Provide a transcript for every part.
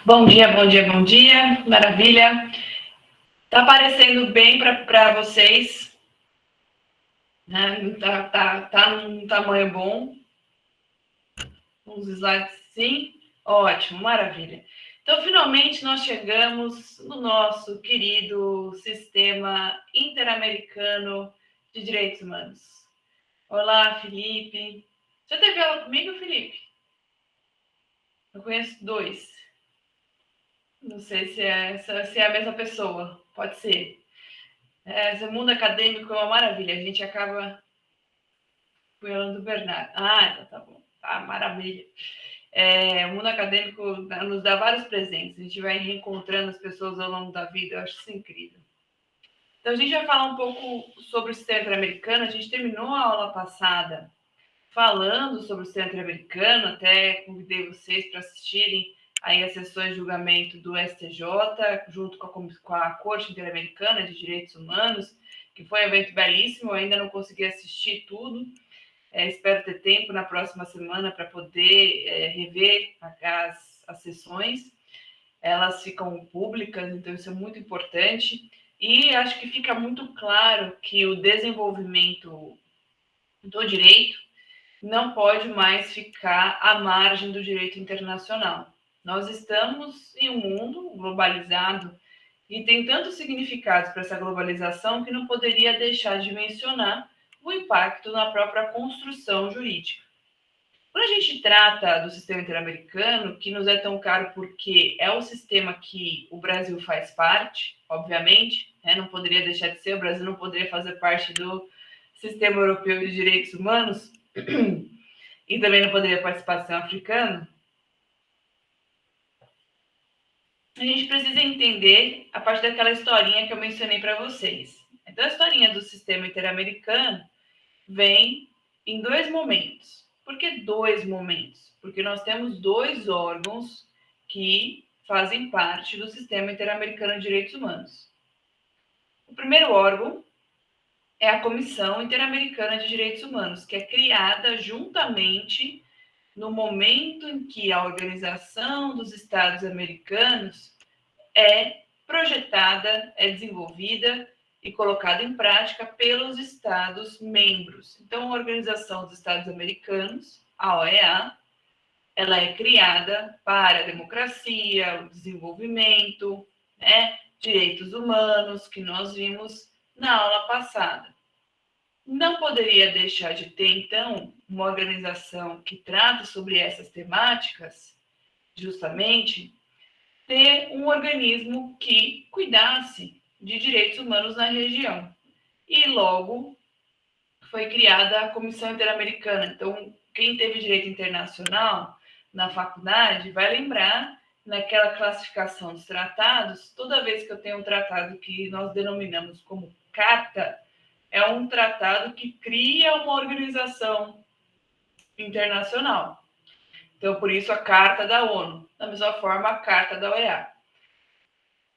Bom dia, bom dia, bom dia. Maravilha. Tá aparecendo bem para vocês, né? Tá num tamanho bom. Uns slides sim. Ótimo, maravilha. Então, finalmente nós chegamos no nosso querido Sistema Interamericano de Direitos Humanos. Olá, Felipe. Já teve aula comigo, Felipe? Eu conheço dois. Não sei se é a mesma pessoa. Pode ser. Esse mundo acadêmico é uma maravilha. A gente acaba falando do Bernardo. Então tá bom. Tá, maravilha. O mundo acadêmico nos dá vários presentes. A gente vai reencontrando as pessoas ao longo da vida. Eu acho isso incrível. Então, a gente vai falar um pouco sobre o sistema interamericano. A gente terminou a aula passada falando sobre o sistema interamericano. Até convidei vocês para assistirem aí as sessões de julgamento do STJ, junto com a Corte Interamericana de Direitos Humanos, que foi um evento belíssimo. Eu ainda não consegui assistir tudo. Espero ter tempo na próxima semana para poder rever as sessões. Elas ficam públicas, então isso é muito importante. E acho que fica muito claro que o desenvolvimento do direito não pode mais ficar à margem do direito internacional. Nós estamos em um mundo globalizado e tem tantos significados para essa globalização que não poderia deixar de mencionar o impacto na própria construção jurídica. Quando a gente trata do sistema interamericano, que nos é tão caro porque é o sistema que o Brasil faz parte, obviamente, né? Não poderia deixar de ser, o Brasil não poderia fazer parte do Sistema Europeu de Direitos Humanos, e também não poderia participar do sistema africano. A gente precisa entender a partir daquela historinha que eu mencionei para vocês. Então, a historinha do sistema interamericano vem em dois momentos. Por que dois momentos? Porque nós temos dois órgãos que fazem parte do Sistema Interamericano de Direitos Humanos. O primeiro órgão é a Comissão Interamericana de Direitos Humanos, que é criada juntamente no momento em que a Organização dos Estados Americanos é projetada, é desenvolvida e colocada em prática pelos Estados membros. Então, a Organização dos Estados Americanos, a OEA, ela é criada para a democracia, o desenvolvimento, né, direitos humanos, que nós vimos na aula passada. Não poderia deixar de ter, então, uma organização que trata sobre essas temáticas, justamente, ter um organismo que cuidasse de direitos humanos na região. E logo foi criada a Comissão Interamericana. Então, quem teve direito internacional na faculdade vai lembrar naquela classificação dos tratados, toda vez que eu tenho um tratado que nós denominamos como carta, é um tratado que cria uma organização internacional. Então, por isso, a Carta da ONU. Da mesma forma, a Carta da OEA.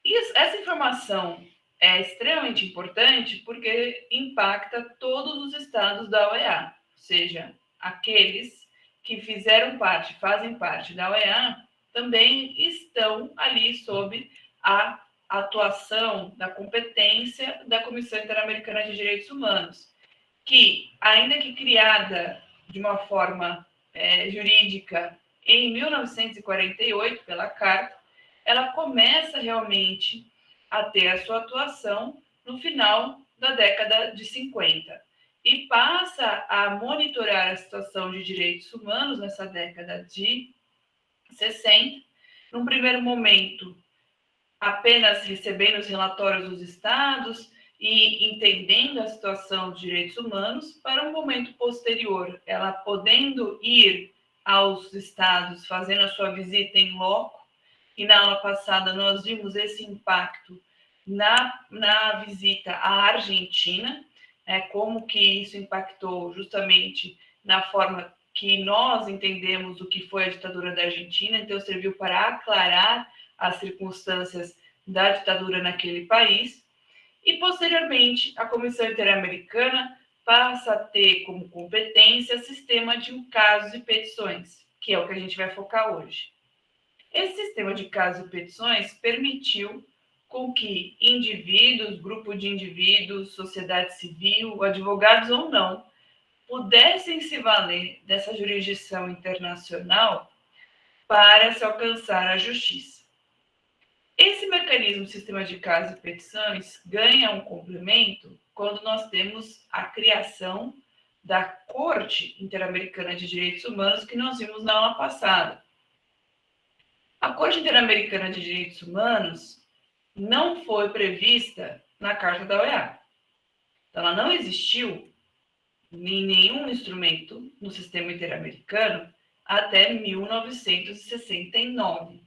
E essa informação é extremamente importante porque impacta todos os estados da OEA, ou seja, aqueles que fizeram parte, fazem parte da OEA, também estão ali sob a atuação da competência da Comissão Interamericana de Direitos Humanos, que, ainda que criada de uma forma jurídica em 1948 pela Carta, ela começa realmente a ter a sua atuação no final da década de 50 e passa a monitorar a situação de direitos humanos nessa década de 60, num primeiro momento apenas recebendo os relatórios dos estados e entendendo a situação de direitos humanos, para um momento posterior, ela podendo ir aos estados, fazendo a sua visita em loco, e na aula passada nós vimos esse impacto na visita à Argentina, como que isso impactou justamente na forma que nós entendemos o que foi a ditadura da Argentina, então serviu para aclarar as circunstâncias da ditadura naquele país, e posteriormente a Comissão Interamericana passa a ter como competência sistema de casos e petições, que é o que a gente vai focar hoje. Esse sistema de casos e petições permitiu com que indivíduos, grupo de indivíduos, sociedade civil, advogados ou não, pudessem se valer dessa jurisdição internacional para se alcançar a justiça. Esse mecanismo sistema de casos e petições ganha um complemento quando nós temos a criação da Corte Interamericana de Direitos Humanos, que nós vimos na aula passada. A Corte Interamericana de Direitos Humanos não foi prevista na Carta da OEA. Então, ela não existiu em nenhum instrumento no sistema interamericano até 1969.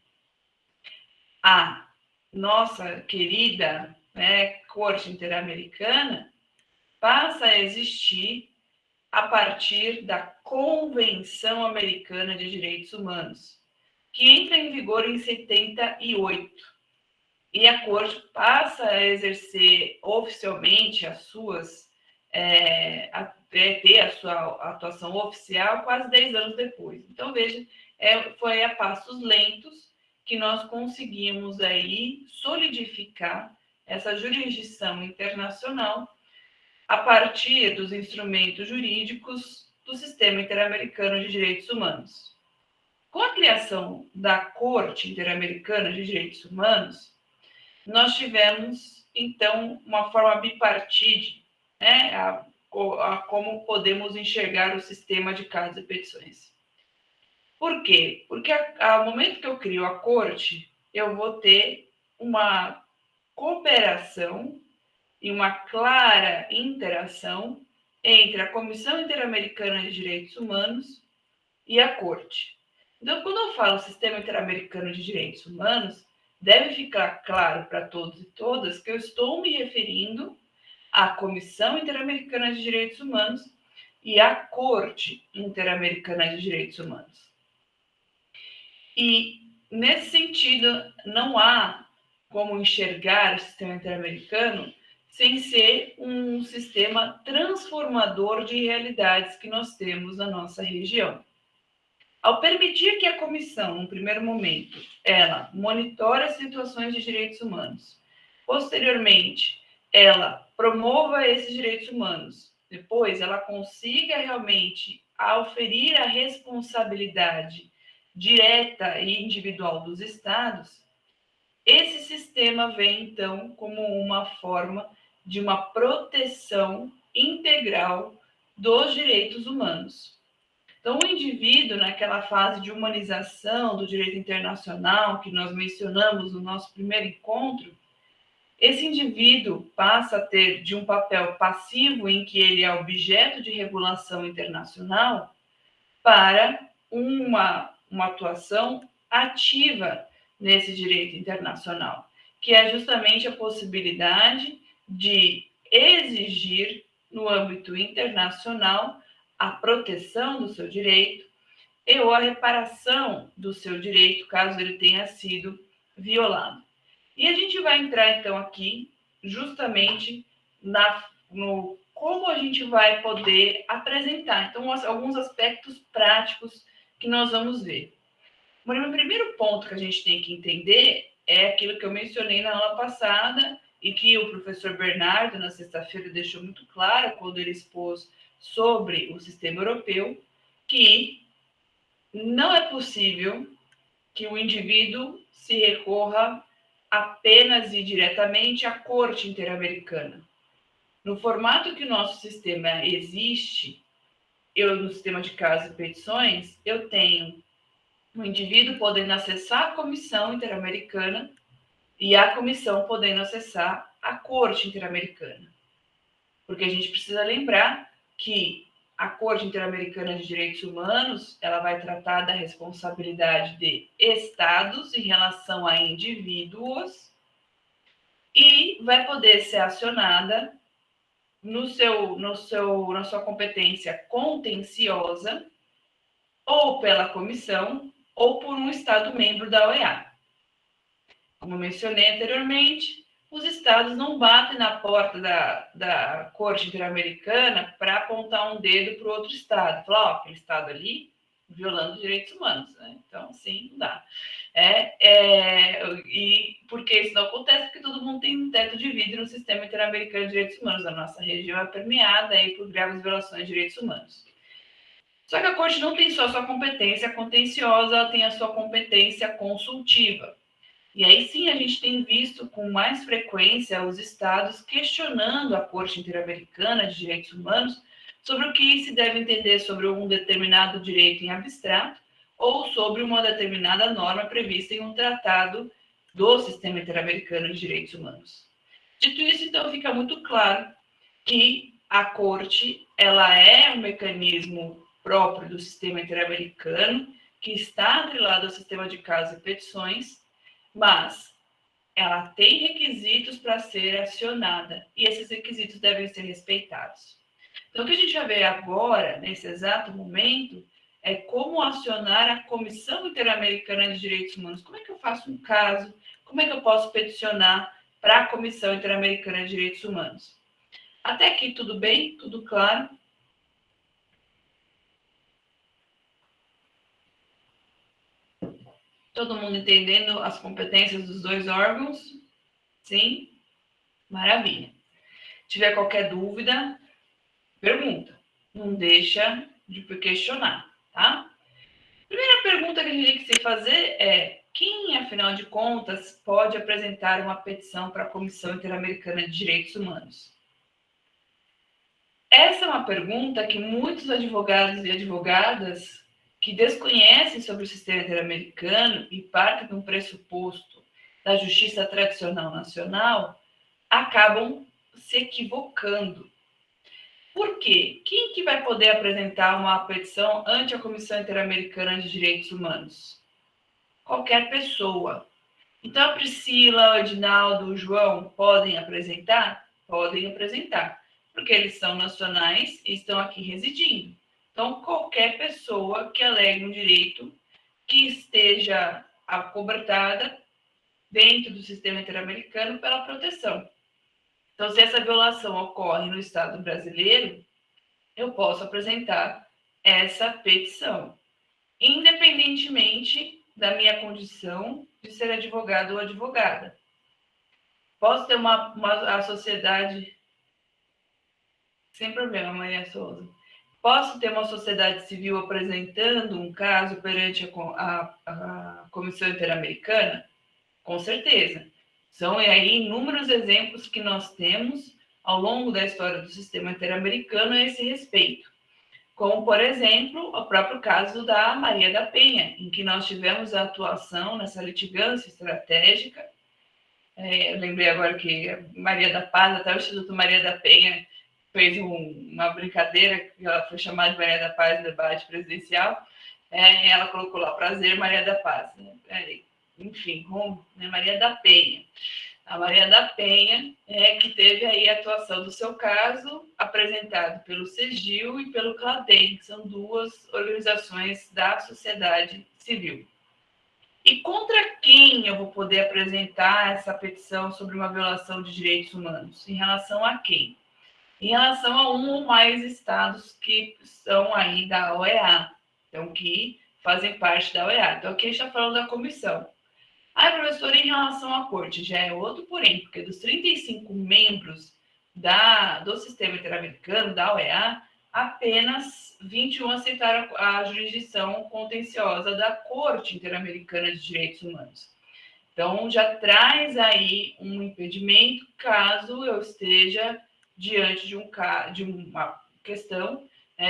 A nossa querida Corte Interamericana passa a existir a partir da Convenção Americana de Direitos Humanos, que entra em vigor em 78. E a Corte passa a exercer oficialmente as suas, ter a sua atuação oficial quase 10 anos depois. Então, veja, foi a passos lentos que nós conseguimos aí solidificar essa jurisdição internacional a partir dos instrumentos jurídicos do Sistema Interamericano de Direitos Humanos. Com a criação da Corte Interamericana de Direitos Humanos, nós tivemos, então, uma forma bipartite, a como podemos enxergar o sistema de casos e petições. Por quê? Porque ao momento que eu crio a corte, eu vou ter uma cooperação e uma clara interação entre a Comissão Interamericana de Direitos Humanos e a Corte. Então, quando eu falo Sistema Interamericano de Direitos Humanos, deve ficar claro para todos e todas que eu estou me referindo à Comissão Interamericana de Direitos Humanos e à Corte Interamericana de Direitos Humanos. E, nesse sentido, não há como enxergar o sistema interamericano sem ser um sistema transformador de realidades que nós temos na nossa região. Ao permitir que a comissão, no primeiro momento, ela monitore as situações de direitos humanos, posteriormente, ela promova esses direitos humanos, depois ela consiga realmente auferir a responsabilidade direta e individual dos estados, esse sistema vem, então, como uma forma de uma proteção integral dos direitos humanos. Então, o indivíduo, naquela fase de humanização do direito internacional que nós mencionamos no nosso primeiro encontro, esse indivíduo passa a ter de um papel passivo em que ele é objeto de regulação internacional para uma atuação ativa nesse direito internacional, que é justamente a possibilidade de exigir, no âmbito internacional, a proteção do seu direito ou a reparação do seu direito, caso ele tenha sido violado. E a gente vai entrar, então, aqui, justamente no como a gente vai poder apresentar. Então, alguns aspectos práticos que nós vamos ver. O primeiro ponto que a gente tem que entender é aquilo que eu mencionei na aula passada e que o professor Bernardo, na sexta-feira, deixou muito claro quando ele expôs sobre o sistema europeu, que não é possível que o indivíduo se recorra apenas e diretamente à Corte Interamericana. No formato que o nosso sistema existe, no sistema de casos e petições, eu tenho o indivíduo podendo acessar a Comissão Interamericana e a comissão podendo acessar a Corte Interamericana. Porque a gente precisa lembrar que a Corte Interamericana de Direitos Humanos, ela vai tratar da responsabilidade de estados em relação a indivíduos e vai poder ser acionada na sua competência contenciosa ou pela comissão ou por um estado membro da OEA. Como mencionei anteriormente, os estados não batem na porta da Corte Interamericana para apontar um dedo para o outro estado. Falar, aquele estado ali violando direitos humanos, né? Então, assim, não dá. E porque isso não acontece, porque todo mundo tem um teto de vidro no sistema interamericano de direitos humanos. A nossa região é permeada aí por graves violações de direitos humanos. Só que a Corte não tem só sua competência contenciosa, ela tem a sua competência consultiva. E aí sim a gente tem visto com mais frequência os estados questionando a Corte Interamericana de Direitos Humanos sobre o que se deve entender sobre um determinado direito em abstrato ou sobre uma determinada norma prevista em um tratado do Sistema Interamericano de Direitos Humanos. Dito isso, então, fica muito claro que a Corte ela é um mecanismo próprio do Sistema Interamericano que está atrelado ao sistema de casos e petições, mas ela tem requisitos para ser acionada e esses requisitos devem ser respeitados. Então, o que a gente vai ver agora, nesse exato momento, é como acionar a Comissão Interamericana de Direitos Humanos. Como é que eu faço um caso? Como é que eu posso peticionar para a Comissão Interamericana de Direitos Humanos? Até aqui tudo bem? Tudo claro? Todo mundo entendendo as competências dos dois órgãos? Sim? Maravilha. Se tiver qualquer dúvida, pergunta. Não deixa de questionar, tá? Primeira pergunta que a gente tem que se fazer é: quem, afinal de contas, pode apresentar uma petição para a Comissão Interamericana de Direitos Humanos? Essa é uma pergunta que muitos advogados e advogadas que desconhecem sobre o sistema interamericano e partem de um pressuposto da justiça tradicional nacional acabam se equivocando. Por quê? Quem que vai poder apresentar uma petição ante a Comissão Interamericana de Direitos Humanos? Qualquer pessoa. Então, a Priscila, o Edinaldo, o João podem apresentar? Podem apresentar, porque eles são nacionais e estão aqui residindo. Então, qualquer pessoa que alegue um direito que esteja acobertada dentro do sistema interamericano pela proteção. Então, se essa violação ocorre no Estado brasileiro, eu posso apresentar essa petição, independentemente da minha condição de ser advogado ou advogada. Posso ter a sociedade, sem problema, Maria Souza. Posso ter uma sociedade civil apresentando um caso perante a Comissão Interamericana? Com certeza. São aí inúmeros exemplos que nós temos ao longo da história do sistema interamericano a esse respeito. Como, por exemplo, o próprio caso da Maria da Penha, em que nós tivemos a atuação nessa litigância estratégica. Eu lembrei agora que Maria da Paz, até o Instituto Maria da Penha, fez uma brincadeira, que ela foi chamada de Maria da Paz no debate presidencial, e ela colocou lá, prazer, Maria da Paz. Enfim, Maria da Penha. A Maria da Penha que teve aí a atuação do seu caso, apresentado pelo CEGIL e pelo CLADEM, que são duas organizações da sociedade civil. E contra quem eu vou poder apresentar essa petição sobre uma violação de direitos humanos? Em relação a quem? Em relação a um ou mais estados que são aí da OEA, então que fazem parte da OEA. Então aqui a gente está falando da comissão. Professor, em relação à corte, já é outro porém, porque dos 35 membros do sistema interamericano, da OEA, apenas 21 aceitaram a jurisdição contenciosa da Corte Interamericana de Direitos Humanos. Então, já traz aí um impedimento caso eu esteja diante de uma questão,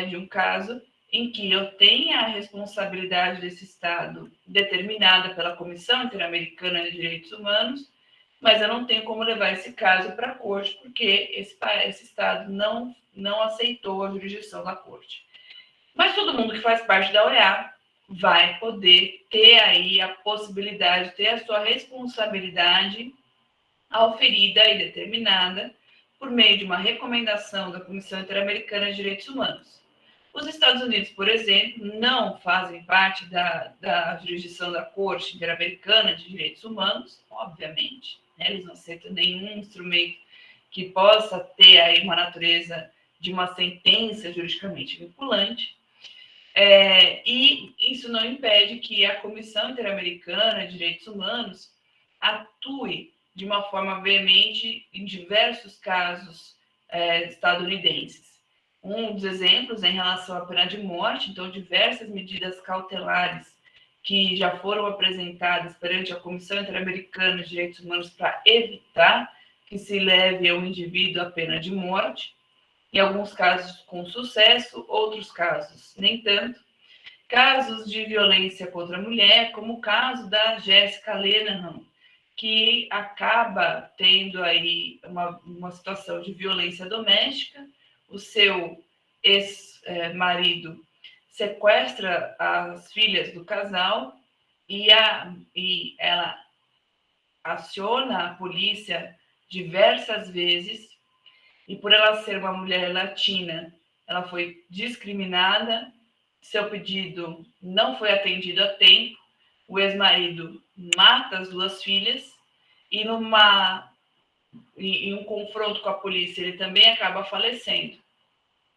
de um caso em que eu tenha a responsabilidade desse Estado determinada pela Comissão Interamericana de Direitos Humanos, mas eu não tenho como levar esse caso para a Corte, porque esse Estado não aceitou a jurisdição da Corte. Mas todo mundo que faz parte da OEA vai poder ter aí a possibilidade de ter a sua responsabilidade auferida e determinada por meio de uma recomendação da Comissão Interamericana de Direitos Humanos. Os Estados Unidos, por exemplo, não fazem parte da jurisdição da Corte Interamericana de Direitos Humanos, obviamente, eles não aceitam nenhum instrumento que possa ter aí uma natureza de uma sentença juridicamente vinculante, E isso não impede que a Comissão Interamericana de Direitos Humanos atue de uma forma veemente em diversos casos estadunidenses. Um dos exemplos é em relação à pena de morte, então, diversas medidas cautelares que já foram apresentadas perante a Comissão Interamericana de Direitos Humanos para evitar que se leve ao indivíduo a pena de morte, em alguns casos com sucesso, outros casos nem tanto. Casos de violência contra a mulher, como o caso da Jessica Lenahan, que acaba tendo aí uma situação de violência doméstica, o seu ex-marido sequestra as filhas do casal e ela aciona a polícia diversas vezes, e por ela ser uma mulher latina, ela foi discriminada, seu pedido não foi atendido a tempo, o ex-marido mata as duas filhas, e em um confronto com a polícia ele também acaba falecendo.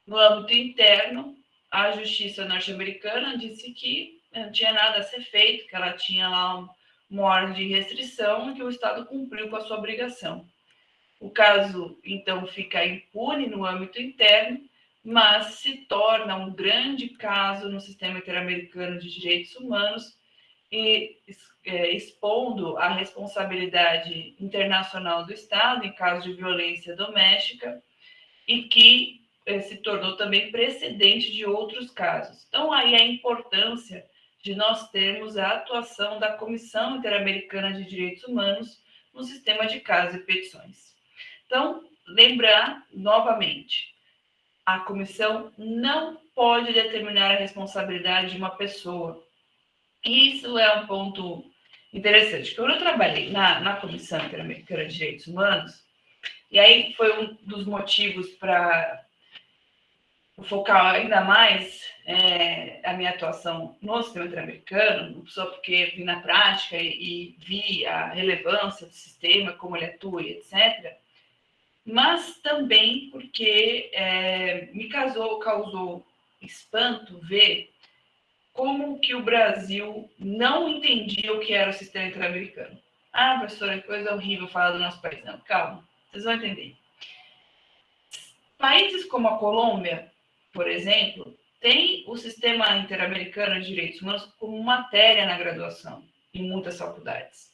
No âmbito interno, a justiça norte-americana disse que não tinha nada a ser feito, que ela tinha lá uma ordem de restrição e que o Estado cumpriu com a sua obrigação. O caso, então, fica impune no âmbito interno, mas se torna um grande caso no sistema interamericano de direitos humanos, e expondo a responsabilidade internacional do Estado em caso de violência doméstica, e que se tornou também precedente de outros casos. Então, aí a importância de nós termos a atuação da Comissão Interamericana de Direitos Humanos no sistema de casos e petições. Então, lembrar novamente, a comissão não pode determinar a responsabilidade de uma pessoa. Isso é um ponto interessante. Quando eu trabalhei na Comissão Interamericana de Direitos Humanos, e aí foi um dos motivos para focar ainda mais a minha atuação no sistema interamericano, não só porque vi na prática e vi a relevância do sistema, como ele atua, etc., mas também porque me causou espanto ver como que o Brasil não entendia o que era o sistema interamericano. Ah, professora, que coisa horrível falar do nosso país. Não, calma, vocês vão entender. Países como a Colômbia, por exemplo, tem o sistema interamericano de direitos humanos como matéria na graduação, em muitas faculdades.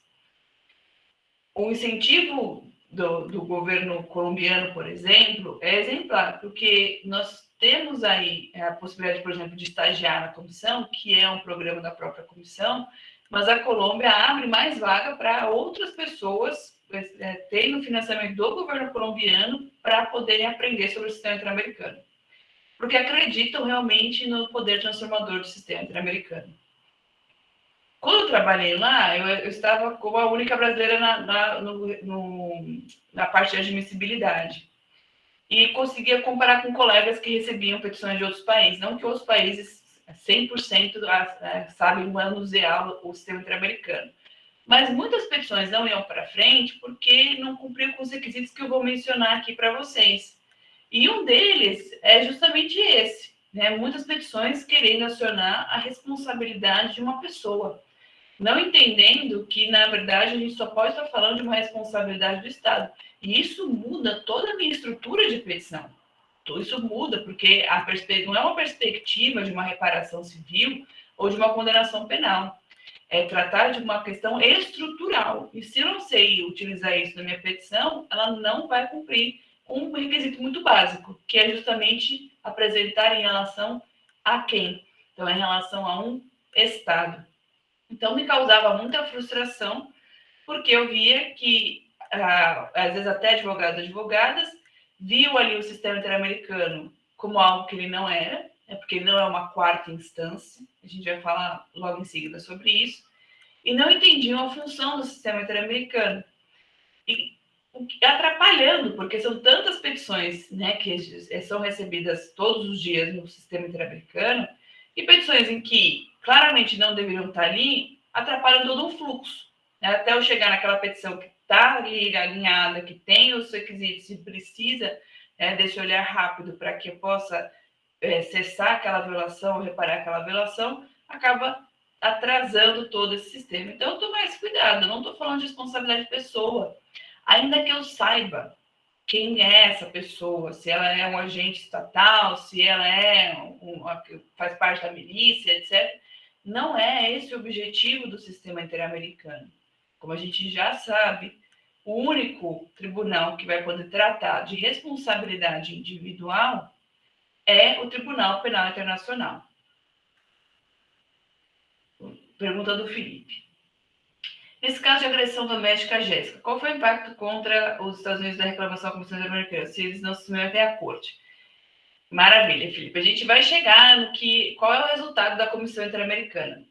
O incentivo do governo colombiano, por exemplo, é exemplar, porque nós temos aí a possibilidade, por exemplo, de estagiar na comissão, que é um programa da própria comissão, mas a Colômbia abre mais vaga para outras pessoas terem o financiamento do governo colombiano para poderem aprender sobre o sistema interamericano, porque acreditam realmente no poder transformador do sistema interamericano. Quando eu trabalhei lá, eu estava como a única brasileira na parte de admissibilidade. E conseguia comparar com colegas que recebiam petições de outros países. Não que outros países 100% sabem manusear o sistema interamericano. Mas muitas petições não iam para frente porque não cumpriam com os requisitos que eu vou mencionar aqui para vocês. E um deles é justamente esse, né? Muitas petições querendo acionar a responsabilidade de uma pessoa, não entendendo que, na verdade, a gente só pode estar falando de uma responsabilidade do Estado. E isso muda toda a minha estrutura de petição. Isso muda, porque não é uma perspectiva de uma reparação civil ou de uma condenação penal. É tratar de uma questão estrutural. E se eu não sei utilizar isso na minha petição, ela não vai cumprir com um requisito muito básico, que é justamente apresentar em relação a quem? Então, é em relação a um Estado. Então, me causava muita frustração, porque eu via que, às vezes, até advogadas, viam ali o sistema interamericano como algo que ele não era, porque ele não é uma quarta instância, a gente vai falar logo em seguida sobre isso, e não entendiam a função do sistema interamericano. E atrapalhando, porque são tantas petições, né, que são recebidas todos os dias no sistema interamericano, e petições em que claramente não deveriam estar ali, atrapalham todo um fluxo. Né? Até eu chegar naquela petição que está ali alinhada, que tem os requisitos e precisa desse olhar rápido para que eu possa cessar aquela violação, reparar aquela violação, acaba atrasando todo esse sistema. Então, eu estou mais cuidado, eu não estou falando de responsabilidade de pessoa. Ainda que eu saiba quem é essa pessoa, se ela é um agente estatal, se ela faz parte da milícia, etc. Não é esse o objetivo do sistema interamericano. Como a gente já sabe, o único tribunal que vai poder tratar de responsabilidade individual é o Tribunal Penal Internacional. Pergunta do Felipe. Nesse caso de agressão doméstica à Jéssica, qual foi o impacto contra os Estados Unidos da reclamação à Comissão Interamericana, se eles não se submetem à corte? Maravilha, Felipe. A gente vai chegar no qual é o resultado da Comissão Interamericana.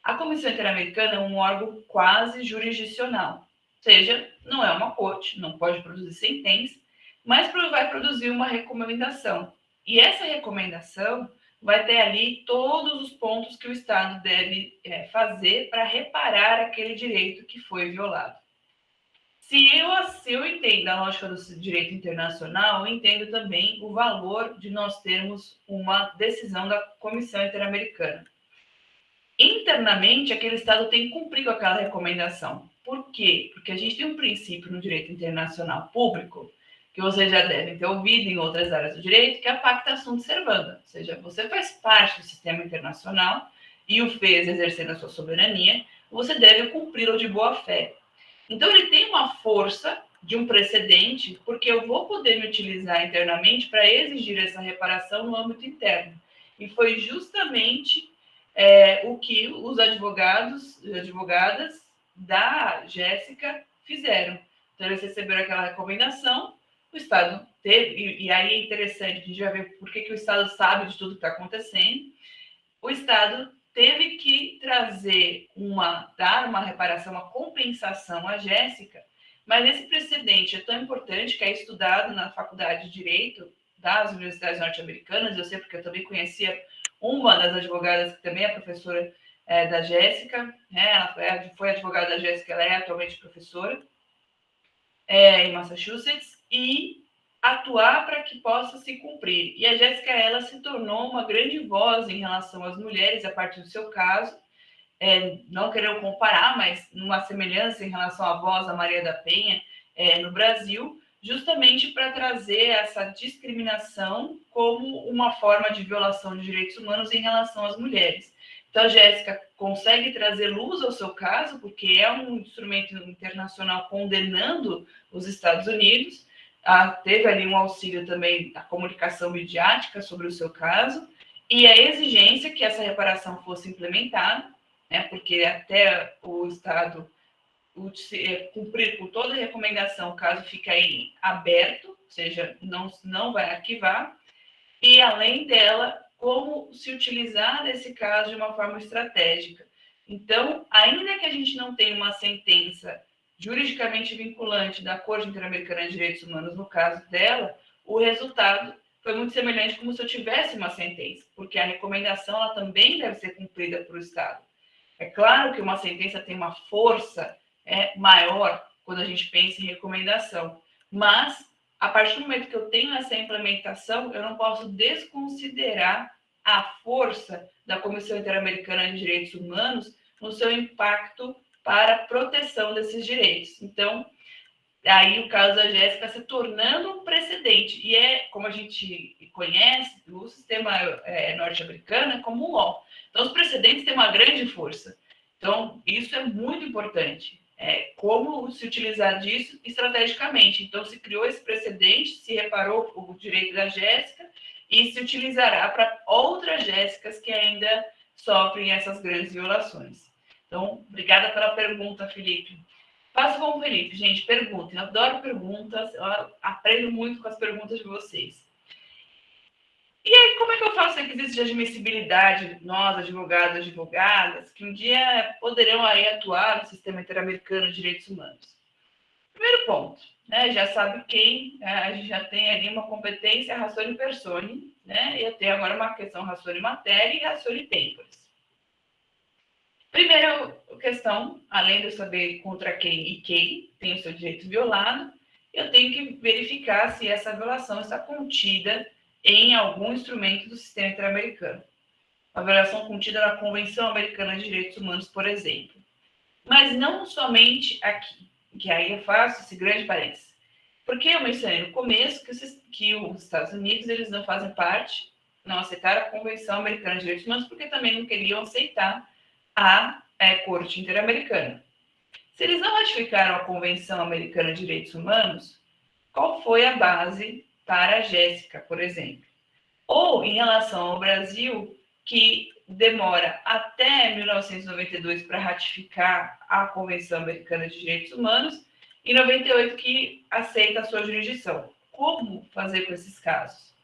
A Comissão Interamericana é um órgão quase jurisdicional, ou seja, não é uma corte, não pode produzir sentença, mas vai produzir uma recomendação. E essa recomendação vai ter ali todos os pontos que o Estado deve fazer para reparar aquele direito que foi violado. Se eu entendo a lógica do direito internacional, eu entendo também o valor de nós termos uma decisão da Comissão Interamericana. Internamente, aquele Estado tem que cumprir com aquela recomendação. Por quê? Porque a gente tem um princípio no direito internacional público, que vocês já devem ter ouvido em outras áreas do direito, que é a pacta sunt servanda. Ou seja, você faz parte do sistema internacional e o fez exercendo a sua soberania, você deve cumpri-lo de boa fé. Então, ele tem uma força de um precedente, porque eu vou poder me utilizar internamente para exigir essa reparação no âmbito interno. E foi justamente o que os advogados e advogadas da Jéssica fizeram. Então, eles receberam aquela recomendação, o Estado teve, e aí é interessante, a gente vai ver por que o Estado sabe de tudo que está acontecendo, o Estado teve que dar uma reparação, uma compensação à Jéssica, mas esse precedente é tão importante que é estudado na Faculdade de Direito das Universidades Norte-Americanas, eu sei porque eu também conhecia uma das advogadas que também é professora da Jéssica, né? Ela foi advogada da Jéssica, ela é atualmente professora em Massachusetts, e atuar para que possa se cumprir. E a Jéssica, ela se tornou uma grande voz em relação às mulheres, a partir do seu caso, não querendo comparar, mas numa semelhança em relação à voz da Maria da Penha no Brasil, justamente para trazer essa discriminação como uma forma de violação de direitos humanos em relação às mulheres. Então, a Jéssica consegue trazer luz ao seu caso, porque é um instrumento internacional condenando os Estados Unidos, teve ali um auxílio também da comunicação midiática sobre o seu caso, e a exigência que essa reparação fosse implementada, né, porque até o Estado cumprir com toda a recomendação, o caso fica aí aberto, ou seja, não vai arquivar, e além dela, como se utilizar desse caso de uma forma estratégica. Então, ainda que a gente não tenha uma sentença juridicamente vinculante da Corte Interamericana de Direitos Humanos no caso dela, o resultado foi muito semelhante como se eu tivesse uma sentença, porque a recomendação ela também deve ser cumprida por o Estado. É claro que uma sentença tem uma força maior quando a gente pensa em recomendação, mas a partir do momento que eu tenho essa implementação, eu não posso desconsiderar a força da Comissão Interamericana de Direitos Humanos no seu impacto para a proteção desses direitos. Então, aí o caso da Jéssica se tornando um precedente. E como a gente conhece, o sistema norte-americano é como um law. Então, os precedentes têm uma grande força. Então, isso é muito importante. Como se utilizar disso estrategicamente. Então, se criou esse precedente, se reparou o direito da Jéssica e se utilizará para outras Jéssicas que ainda sofrem essas grandes violações. Então, obrigada pela pergunta, Felipe. Faça como o Felipe, gente, perguntem. Eu adoro perguntas, eu aprendo muito com as perguntas de vocês. E aí, como é que eu faço requisitos de admissibilidade, nós, advogados, advogadas, que um dia poderão aí atuar no sistema interamericano de direitos humanos? Primeiro ponto, né, já sabe quem, a gente já tem ali uma competência ratione persone, né, e eu tenho agora uma questão ratione materia e ratione temporis. Primeira questão, além de eu saber contra quem e quem tem o seu direito violado, eu tenho que verificar se essa violação está contida em algum instrumento do sistema interamericano. Uma violação contida na Convenção Americana de Direitos Humanos, por exemplo. Mas não somente aqui, que aí eu faço esse grande parênteses. Porque eu mencionei no começo que os Estados Unidos eles não fazem parte, não aceitaram a Convenção Americana de Direitos Humanos, porque também não queriam aceitar a Corte Interamericana. Se eles não ratificaram a Convenção Americana de Direitos Humanos, qual foi a base para a Jéssica, por exemplo? Ou em relação ao Brasil, que demora até 1992 para ratificar a Convenção Americana de Direitos Humanos, e 98 que aceita a sua jurisdição. Como fazer com esses casos?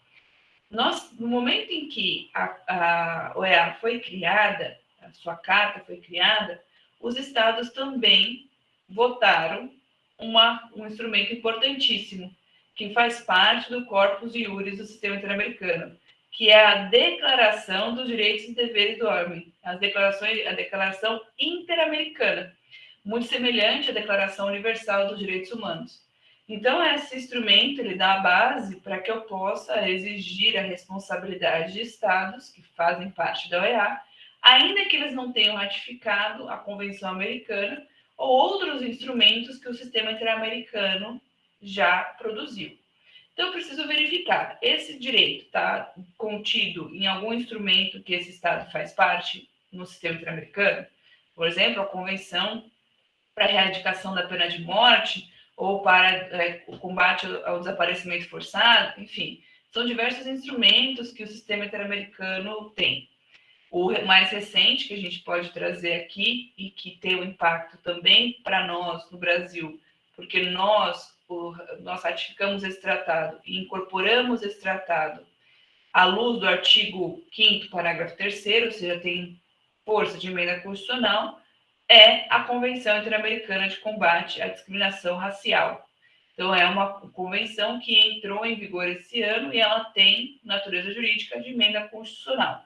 No momento em que a OEA foi criada, a sua carta foi criada, os estados também votaram um instrumento importantíssimo, que faz parte do Corpus Iuris do sistema interamericano, que é a Declaração dos Direitos e Deveres do Homem, a Declaração Interamericana, muito semelhante à Declaração Universal dos Direitos Humanos. Então, esse instrumento ele dá a base para que eu possa exigir a responsabilidade de estados que fazem parte da OEA, ainda que eles não tenham ratificado a Convenção Americana ou outros instrumentos que o sistema interamericano já produziu. Então, eu preciso verificar, esse direito está contido em algum instrumento que esse Estado faz parte no sistema interamericano? Por exemplo, a Convenção para a Erradicação da Pena de Morte ou para o combate ao desaparecimento forçado, enfim, são diversos instrumentos que o sistema interamericano tem. O mais recente que a gente pode trazer aqui e que tem um impacto também para nós no Brasil, porque nós ratificamos esse tratado e incorporamos esse tratado à luz do artigo 5º, parágrafo 3º, ou seja, tem força de emenda constitucional, é a Convenção Interamericana de Combate à Discriminação Racial. Então, é uma convenção que entrou em vigor esse ano e ela tem natureza jurídica de emenda constitucional.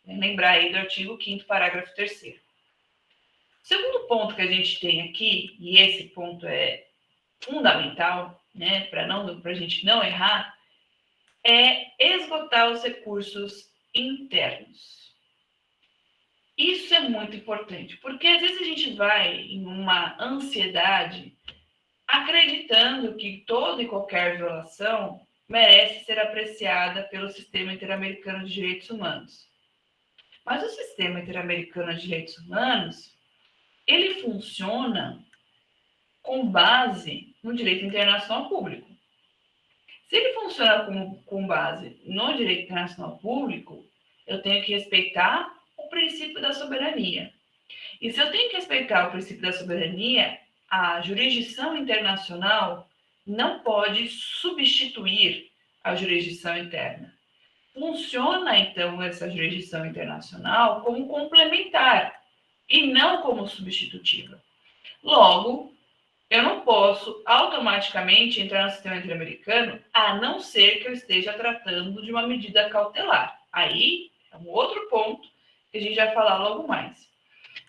Lembrar aí do artigo 5º, parágrafo 3º. O segundo ponto que a gente tem aqui, e esse ponto é fundamental, né, para a gente não errar, é esgotar os recursos internos. Isso é muito importante, porque às vezes a gente vai em uma ansiedade acreditando que toda e qualquer violação merece ser apreciada pelo Sistema Interamericano de Direitos Humanos. Mas o Sistema Interamericano de Direitos Humanos, ele funciona com base no direito internacional público. Se ele funciona com base no direito internacional público, eu tenho que respeitar o princípio da soberania. E se eu tenho que respeitar o princípio da soberania, a jurisdição internacional não pode substituir a jurisdição interna. Funciona, então, essa jurisdição internacional como complementar e não como substitutiva. Logo, eu não posso automaticamente entrar no sistema interamericano, a não ser que eu esteja tratando de uma medida cautelar. Aí é um outro ponto que a gente vai falar logo mais.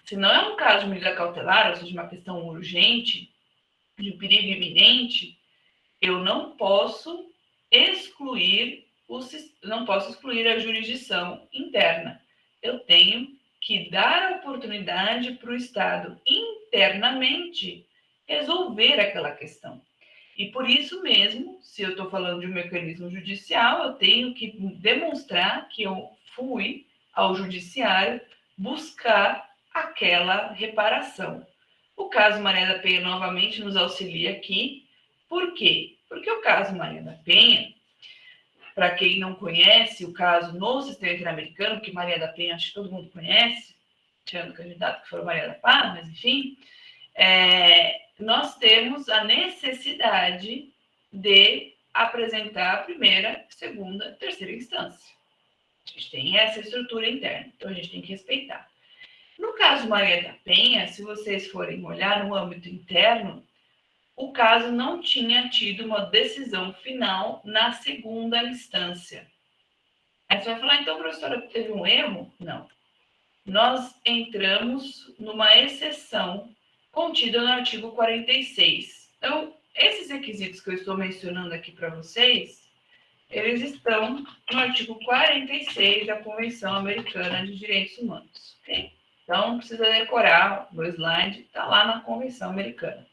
Se não é um caso de medida cautelar, ou seja, uma questão urgente, de perigo iminente, eu não posso excluir a jurisdição interna. Eu tenho que dar a oportunidade para o Estado internamente resolver aquela questão. E por isso mesmo, se eu estou falando de um mecanismo judicial, eu tenho que demonstrar que eu fui ao judiciário buscar aquela reparação. O caso Maria da Penha novamente nos auxilia aqui. Por quê? Porque o caso Maria da Penha, para quem não conhece o caso no sistema interamericano, que Maria da Penha acho que todo mundo conhece, tirando o candidato que foi Maria da Paz, mas enfim, nós temos a necessidade de apresentar a primeira, segunda, terceira instância. A gente tem essa estrutura interna, então a gente tem que respeitar. No caso Maria da Penha, se vocês forem olhar no âmbito interno, o caso não tinha tido uma decisão final na segunda instância. Aí você vai falar, então, professora, teve um erro? Não. Nós entramos numa exceção contida no artigo 46. Então, esses requisitos que eu estou mencionando aqui para vocês, eles estão no artigo 46 da Convenção Americana de Direitos Humanos. Okay? Então, não precisa decorar o slide, está lá na Convenção Americana.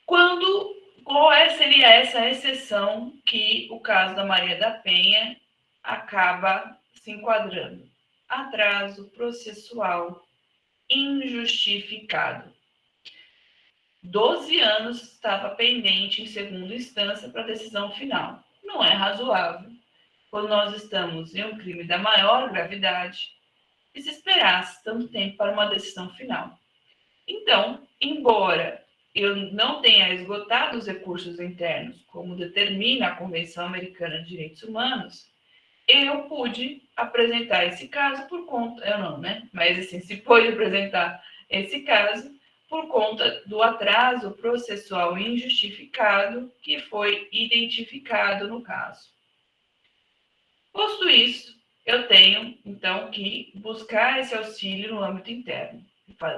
Qual seria essa exceção que o caso da Maria da Penha acaba se enquadrando? Atraso processual injustificado. 12 anos estava pendente em segunda instância para a decisão final. Não é razoável, quando nós estamos em um crime da maior gravidade, que se esperasse tanto tempo para uma decisão final. Então, embora eu não tenha esgotado os recursos internos, como determina a Convenção Americana de Direitos Humanos, eu pude apresentar esse caso por conta, eu não, né? Mas assim, se pôde apresentar esse caso por conta do atraso processual injustificado que foi identificado no caso. Posto isso, eu tenho, então, que buscar esse auxílio no âmbito interno,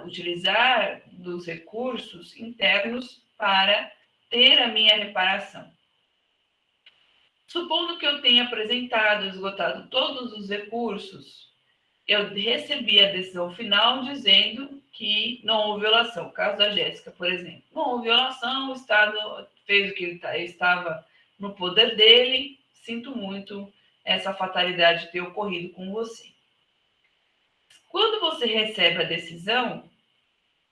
utilizar dos recursos internos para ter a minha reparação. Supondo que eu tenha apresentado, esgotado todos os recursos, eu recebi a decisão final dizendo que não houve violação. O caso da Jéssica, por exemplo. Não houve violação, o Estado fez o que estava no poder dele. Sinto muito essa fatalidade de ter ocorrido com você. Quando você recebe a decisão,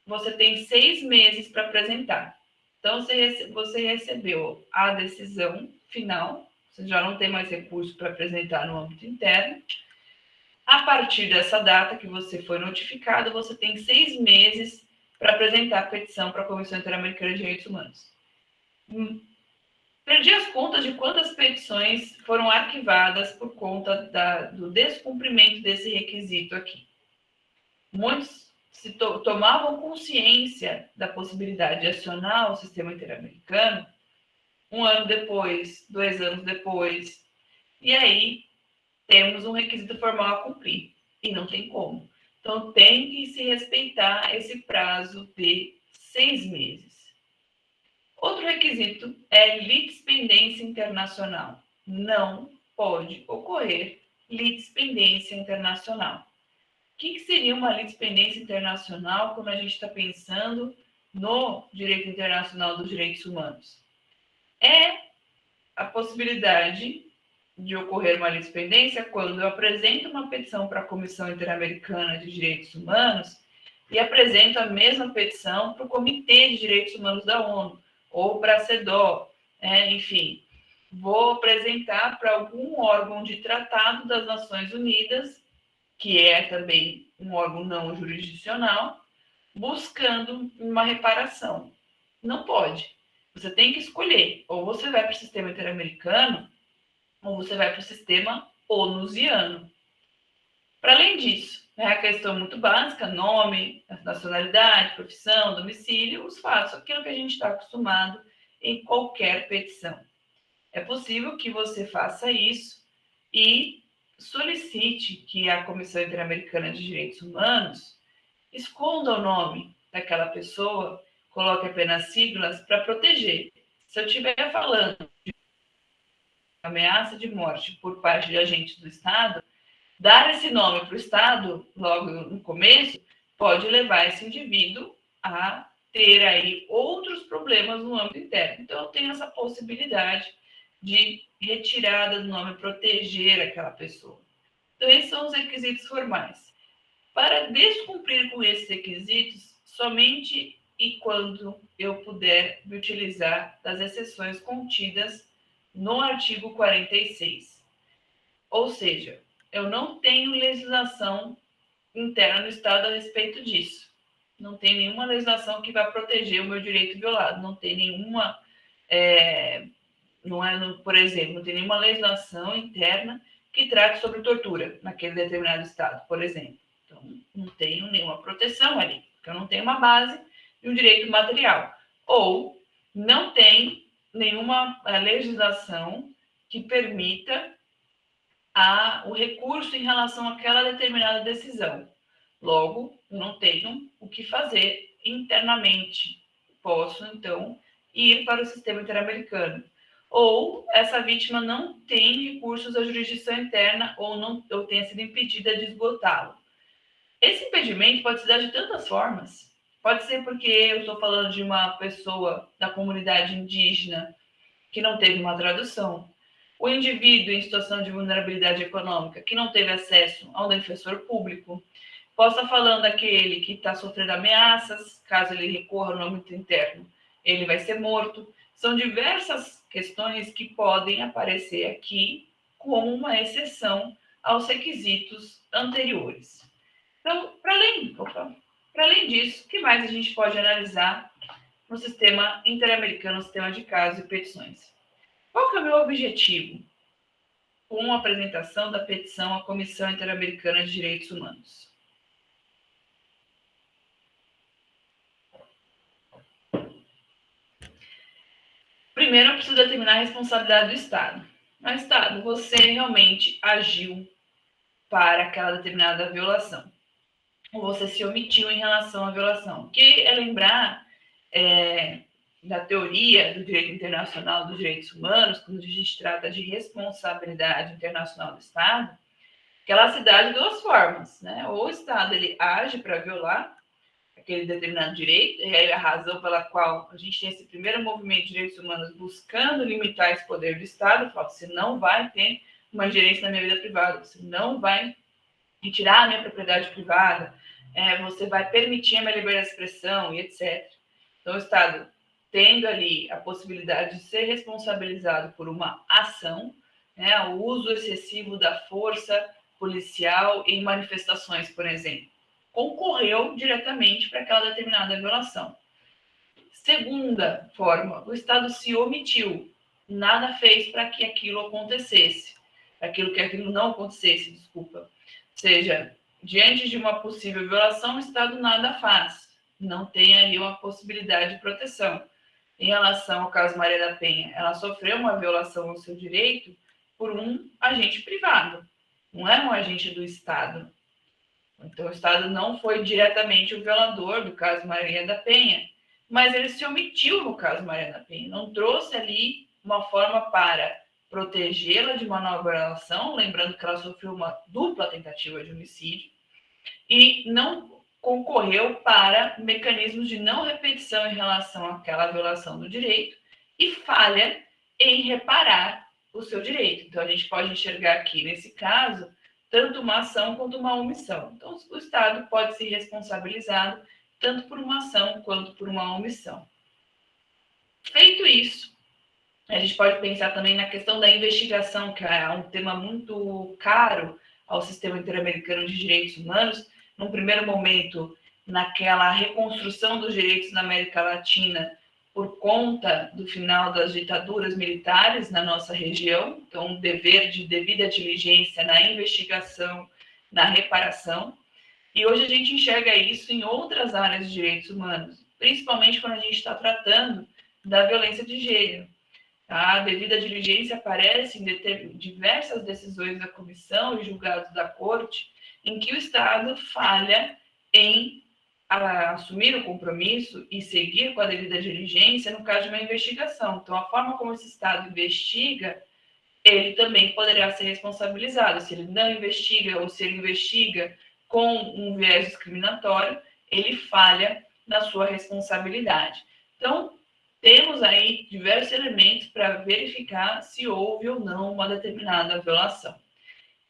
você tem 6 meses para apresentar. Então, você recebeu a decisão final, você já não tem mais recurso para apresentar no âmbito interno. A partir dessa data que você foi notificado, você tem 6 meses para apresentar a petição para a Comissão Interamericana de Direitos Humanos. Perdi as contas de quantas petições foram arquivadas por conta do descumprimento desse requisito aqui. Muitos tomavam consciência da possibilidade de acionar o sistema interamericano 1 ano depois, 2 anos depois, e aí temos um requisito formal a cumprir, e não tem como. Então, tem que se respeitar esse prazo de 6 meses. Outro requisito é litispendência internacional. Não pode ocorrer litispendência internacional. O que seria uma litispendência internacional quando a gente está pensando no direito internacional dos direitos humanos? É a possibilidade de ocorrer uma litispendência quando eu apresento uma petição para a Comissão Interamericana de Direitos Humanos e apresento a mesma petição para o Comitê de Direitos Humanos da ONU, ou para a CEDAW, enfim. Vou apresentar para algum órgão de tratado das Nações Unidas, que é também um órgão não jurisdicional, buscando uma reparação. Não pode. Você tem que escolher. Ou você vai para o sistema interamericano, ou você vai para o sistema onusiano. Para além disso, a questão muito básica, nome, nacionalidade, profissão, domicílio, os fatos, aquilo que a gente está acostumado em qualquer petição. É possível que você faça isso e solicite que a Comissão Interamericana de Direitos Humanos esconda o nome daquela pessoa, coloque apenas siglas para proteger. Se eu estiver falando de ameaça de morte por parte de agentes do Estado, dar esse nome para o Estado, logo no começo, pode levar esse indivíduo a ter aí outros problemas no âmbito interno. Então, eu tenho essa possibilidade de retirada do nome, proteger aquela pessoa. Então, esses são os requisitos formais. Para descumprir com esses requisitos, somente e quando eu puder me utilizar das exceções contidas no artigo 46. Ou seja, eu não tenho legislação interna no Estado a respeito disso. Não tem nenhuma legislação que vai proteger o meu direito violado. Não tem nenhuma, por exemplo, não tem nenhuma legislação interna que trate sobre tortura naquele determinado Estado, por exemplo. Então, não tenho nenhuma proteção ali, porque eu não tenho uma base de um direito material. Ou não tem nenhuma legislação que permita o recurso em relação àquela determinada decisão. Logo, não tenho o que fazer internamente. Posso, então, ir para o sistema interamericano. ou essa vítima não tem recursos à jurisdição interna ou tenha sido impedida de esgotá-lo. Esse impedimento pode se dar de tantas formas. Pode ser porque eu estou falando de uma pessoa da comunidade indígena que não teve uma tradução, o indivíduo em situação de vulnerabilidade econômica que não teve acesso a um defensor público. Posso estar falando daquele que está sofrendo ameaças, caso ele recorra no âmbito interno, ele vai ser morto. São diversas questões que podem aparecer aqui como uma exceção aos requisitos anteriores. Então, para além disso, o que mais a gente pode analisar no sistema interamericano, no sistema de casos e petições? Qual que é o meu objetivo com a apresentação da petição à Comissão Interamericana de Direitos Humanos? Primeiro, eu preciso determinar a responsabilidade do Estado. Mas, Estado, você realmente agiu para aquela determinada violação? Ou você se omitiu em relação à violação? O que é lembrar da teoria do direito internacional dos direitos humanos, quando a gente trata de responsabilidade internacional do Estado, que ela se dá de duas formas, né? Ou o Estado ele age para violar aquele determinado direito, e aí a razão pela qual a gente tem esse primeiro movimento de direitos humanos buscando limitar esse poder do Estado, fala, você não vai ter uma ingerência na minha vida privada, você não vai retirar a minha propriedade privada, você vai permitir a minha liberdade de expressão e etc. Então, o Estado tendo ali a possibilidade de ser responsabilizado por uma ação, né, o uso excessivo da força policial em manifestações, por exemplo, concorreu diretamente para aquela determinada violação. Segunda forma, o Estado se omitiu, nada fez para que aquilo acontecesse, para que aquilo não acontecesse, desculpa. Ou seja, diante de uma possível violação, o Estado nada faz, não tem ali uma possibilidade de proteção. Em relação ao caso Maria da Penha, ela sofreu uma violação ao seu direito por um agente privado, não é um agente do Estado. Então, o Estado não foi diretamente o violador do caso Maria da Penha, mas ele se omitiu no caso Maria da Penha, não trouxe ali uma forma para protegê-la de uma nova violação, lembrando que ela sofreu uma dupla tentativa de homicídio, e não concorreu para mecanismos de não repetição em relação àquela violação do direito e falha em reparar o seu direito. Então, a gente pode enxergar aqui, nesse caso, tanto uma ação quanto uma omissão. Então, o Estado pode ser responsabilizado tanto por uma ação quanto por uma omissão. Feito isso, a gente pode pensar também na questão da investigação, que é um tema muito caro ao sistema interamericano de direitos humanos. Num primeiro momento, naquela reconstrução dos direitos na América Latina, por conta do final das ditaduras militares na nossa região, então um dever de devida diligência na investigação, na reparação, e hoje a gente enxerga isso em outras áreas de direitos humanos, principalmente quando a gente está tratando da violência de gênero. A devida diligência aparece em diversas decisões da comissão e julgados da corte, em que o Estado falha em assumir o compromisso e seguir com a devida diligência no caso de uma investigação. Então, a forma como esse Estado investiga, ele também poderá ser responsabilizado. Se ele não investiga ou se ele investiga com um viés discriminatório, ele falha na sua responsabilidade. Então, temos aí diversos elementos para verificar se houve ou não uma determinada violação.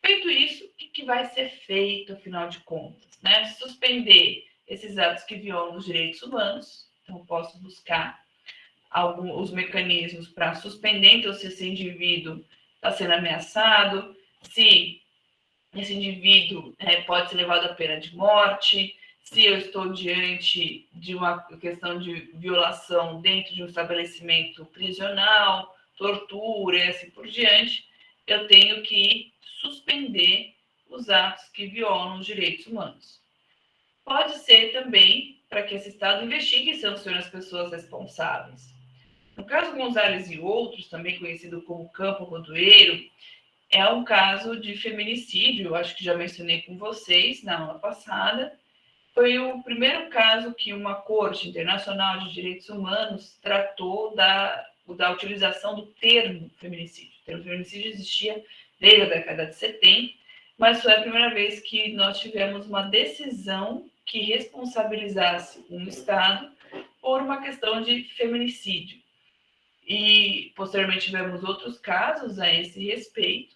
Feito isso, o que vai ser feito, afinal de contas? Né? Suspender esses atos que violam os direitos humanos. Então, posso buscar os mecanismos para suspender, então, se esse indivíduo está sendo ameaçado, se esse indivíduo pode ser levado à pena de morte, se eu estou diante de uma questão de violação dentro de um estabelecimento prisional, tortura e assim por diante, eu tenho que suspender os atos que violam os direitos humanos. Pode ser também para que esse Estado investigue e sancione as pessoas responsáveis. No caso Gonzalez e outros, também conhecido como Campo Rodoeiro, é um caso de feminicídio, acho que já mencionei com vocês na aula passada. Foi o primeiro caso que uma Corte Internacional de Direitos Humanos tratou da utilização do termo feminicídio. O termo feminicídio existia desde a década de 70, mas foi a primeira vez que nós tivemos uma decisão que responsabilizasse um Estado por uma questão de feminicídio. E, posteriormente, tivemos outros casos a esse respeito,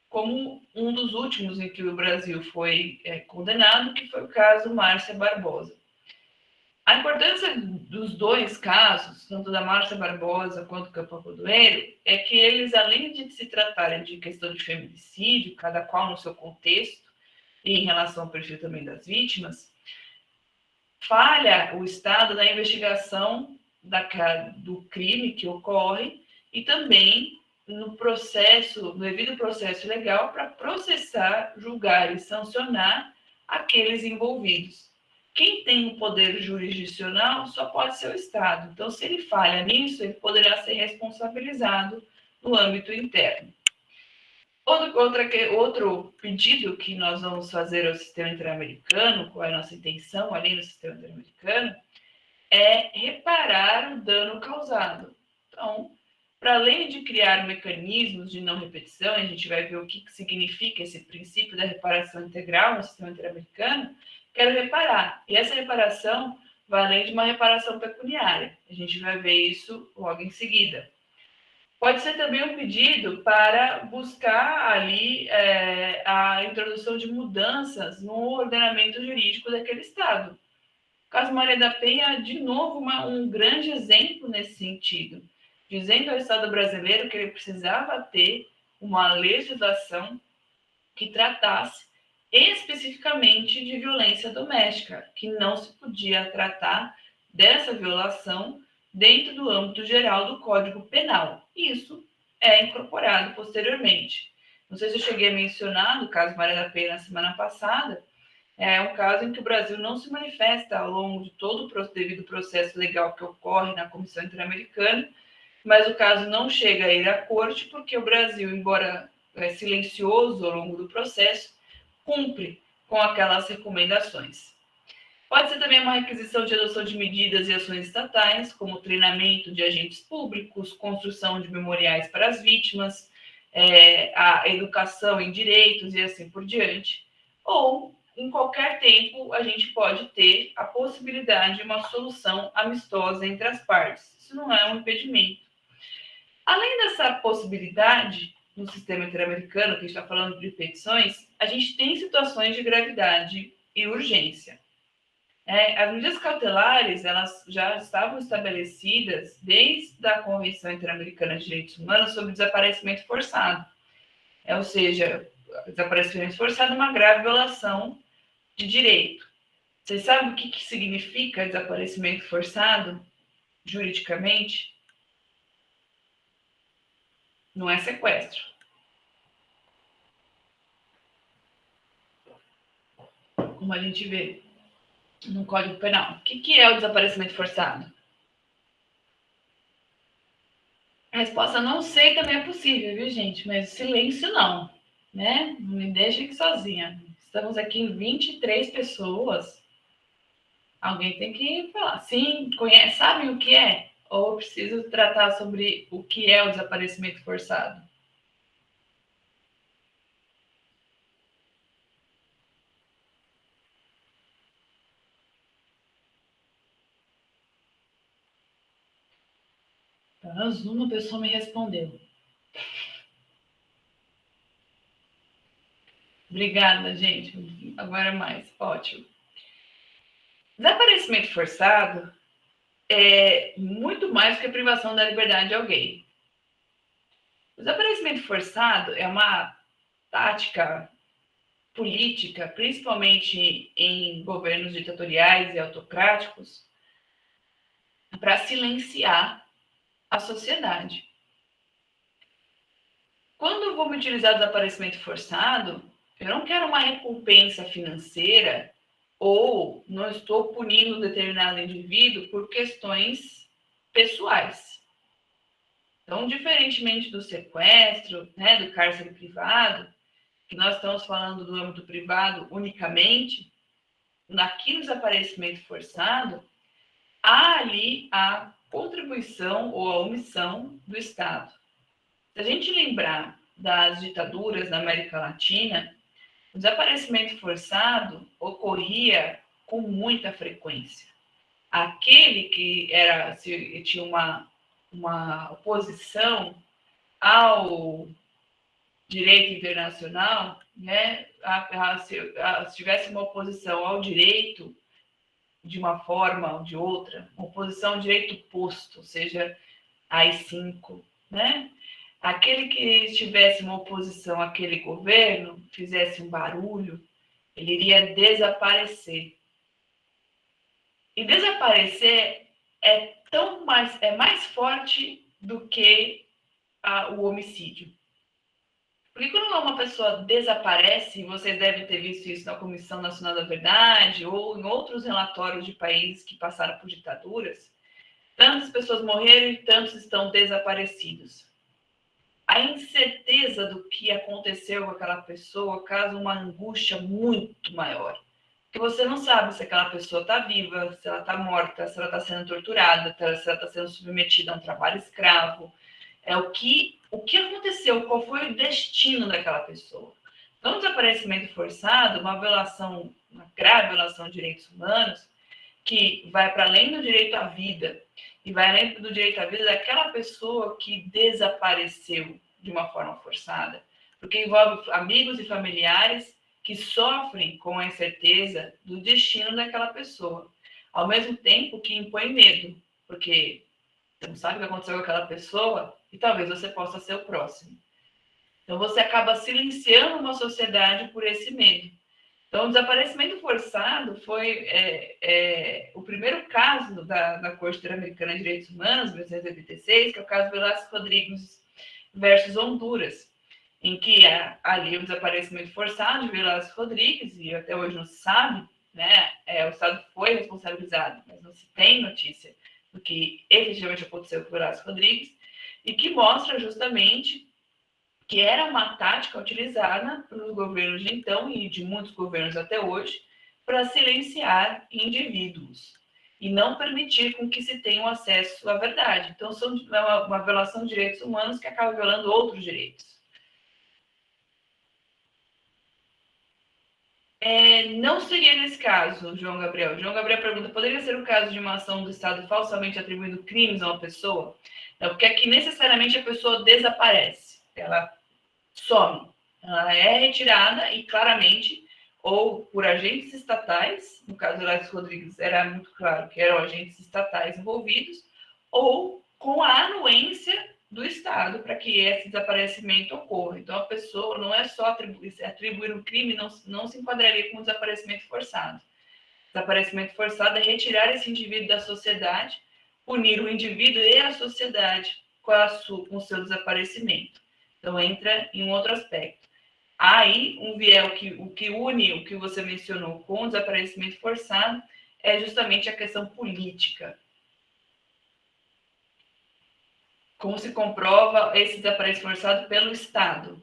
como um dos últimos em que o Brasil foi condenado, que foi o caso Márcia Barbosa. A importância dos dois casos, tanto da Márcia Barbosa quanto do Campo Rodoeiro, é que eles, além de se tratarem de questão de feminicídio, cada qual no seu contexto, e em relação ao perfil também das vítimas, falha o Estado na investigação do crime que ocorre e também no processo, no devido processo legal para processar, julgar e sancionar aqueles envolvidos. Quem tem o poder jurisdicional só pode ser o Estado. Então, se ele falha nisso, ele poderá ser responsabilizado no âmbito interno. Outro pedido que nós vamos fazer ao sistema interamericano, qual é a nossa intenção ali no sistema interamericano, é reparar o dano causado. Então, para além de criar mecanismos de não repetição, a gente vai ver o que significa esse princípio da reparação integral no sistema interamericano, quero reparar. E essa reparação vai além de uma reparação pecuniária. A gente vai ver isso logo em seguida. Pode ser também um pedido para buscar ali a introdução de mudanças no ordenamento jurídico daquele Estado. O caso Maria da Penha, de novo, um grande exemplo nesse sentido, dizendo ao Estado brasileiro que ele precisava ter uma legislação que tratasse especificamente de violência doméstica, que não se podia tratar dessa violação dentro do âmbito geral do Código Penal. Isso é incorporado posteriormente. Não sei se eu cheguei a mencionar, no caso Maria da Penha, na semana passada, é um caso em que o Brasil não se manifesta ao longo de todo o devido processo legal que ocorre na Comissão Interamericana, mas o caso não chega a ir à corte porque o Brasil, embora silencioso ao longo do processo, cumpre com aquelas recomendações. Pode ser também uma requisição de adoção de medidas e ações estatais, como treinamento de agentes públicos, construção de memoriais para as vítimas, a educação em direitos e assim por diante. Ou, em qualquer tempo, a gente pode ter a possibilidade de uma solução amistosa entre as partes. Isso não é um impedimento. Além dessa possibilidade, no sistema interamericano, que a gente está falando de petições, a gente tem situações de gravidade e urgência. As medidas cautelares, elas já estavam estabelecidas desde a Convenção Interamericana de Direitos Humanos sobre desaparecimento forçado. Ou seja, desaparecimento forçado é uma grave violação de direito. Vocês sabem o que significa desaparecimento forçado, juridicamente? Não é sequestro. Como a gente vê no Código Penal. O que é o desaparecimento forçado? A resposta não sei também é possível, viu, gente? Mas silêncio não, né? Não me deixem aqui sozinha. Estamos aqui em 23 pessoas. Alguém tem que falar. Sim, sabem o que é? Ou preciso tratar sobre o que é o desaparecimento forçado? Pelo menos uma pessoa me respondeu. Obrigada, gente. Agora mais. Ótimo. Desaparecimento forçado é muito mais do que a privação da liberdade de alguém. O desaparecimento forçado é uma tática política, principalmente em governos ditatoriais e autocráticos, para silenciar a sociedade. Quando eu vou me utilizar desaparecimento forçado, eu não quero uma recompensa financeira ou não estou punindo um determinado indivíduo por questões pessoais. Então, diferentemente do sequestro, né, do cárcere privado, que nós estamos falando do âmbito privado unicamente, aqui no desaparecimento forçado, há ali a contribuição ou a omissão do Estado. Se a gente lembrar das ditaduras na América Latina, o desaparecimento forçado ocorria com muita frequência. Aquele que tinha uma oposição ao direito internacional, né, se tivesse uma oposição ao direito de uma forma ou de outra, uma oposição ao direito posto, ou seja, AI-5, né? Aquele que tivesse uma oposição àquele governo, fizesse um barulho, ele iria desaparecer. E desaparecer é mais forte do que o homicídio. Porque quando uma pessoa desaparece, você deve ter visto isso na Comissão Nacional da Verdade ou em outros relatórios de países que passaram por ditaduras, tantas pessoas morreram e tantos estão desaparecidos. A incerteza do que aconteceu com aquela pessoa causa uma angústia muito maior. Porque você não sabe se aquela pessoa está viva, se ela está morta, se ela está sendo torturada, se ela está sendo submetida a um trabalho escravo. O que aconteceu, qual foi o destino daquela pessoa. Então, o desaparecimento forçado, uma grave violação de direitos humanos, que vai para além do direito à vida, e vai além do direito à vida daquela pessoa que desapareceu de uma forma forçada, porque envolve amigos e familiares que sofrem com a incerteza do destino daquela pessoa, ao mesmo tempo que impõe medo, porque você não sabe o que aconteceu com aquela pessoa e talvez você possa ser o próximo. Então, você acaba silenciando uma sociedade por esse medo. Então, o desaparecimento forçado foi o primeiro caso da Corte Interamericana de Direitos Humanos, 1986, que é o caso Velasco Rodrigues versus Honduras, em que ali o desaparecimento forçado de Velasco Rodrigues, e até hoje não se sabe, né, o Estado foi responsabilizado, mas não se tem notícia do que efetivamente aconteceu com Velasco Rodrigues, e que mostra justamente que era uma tática utilizada pelos governos de então e de muitos governos até hoje para silenciar indivíduos e não permitir com que se tenha acesso à verdade. Então, é uma violação de direitos humanos que acaba violando outros direitos. Não seria nesse caso, João Gabriel. João Gabriel pergunta, poderia ser o caso de uma ação do Estado falsamente atribuindo crimes a uma pessoa? Não, porque aqui necessariamente a pessoa desaparece. Ela some. Ela é retirada e claramente, ou por agentes estatais, no caso do Velasco Rodrigues era muito claro que eram agentes estatais envolvidos, ou com a anuência do Estado para que esse desaparecimento ocorra. Então, a pessoa não é só atribuir um crime, não se enquadraria como desaparecimento forçado. Desaparecimento forçado é retirar esse indivíduo da sociedade, punir o indivíduo e a sociedade com o seu desaparecimento. Então, entra em um outro aspecto. Há aí um viés o que une o que você mencionou com o desaparecimento forçado é justamente a questão política. Como se comprova esse desaparecimento forçado pelo Estado?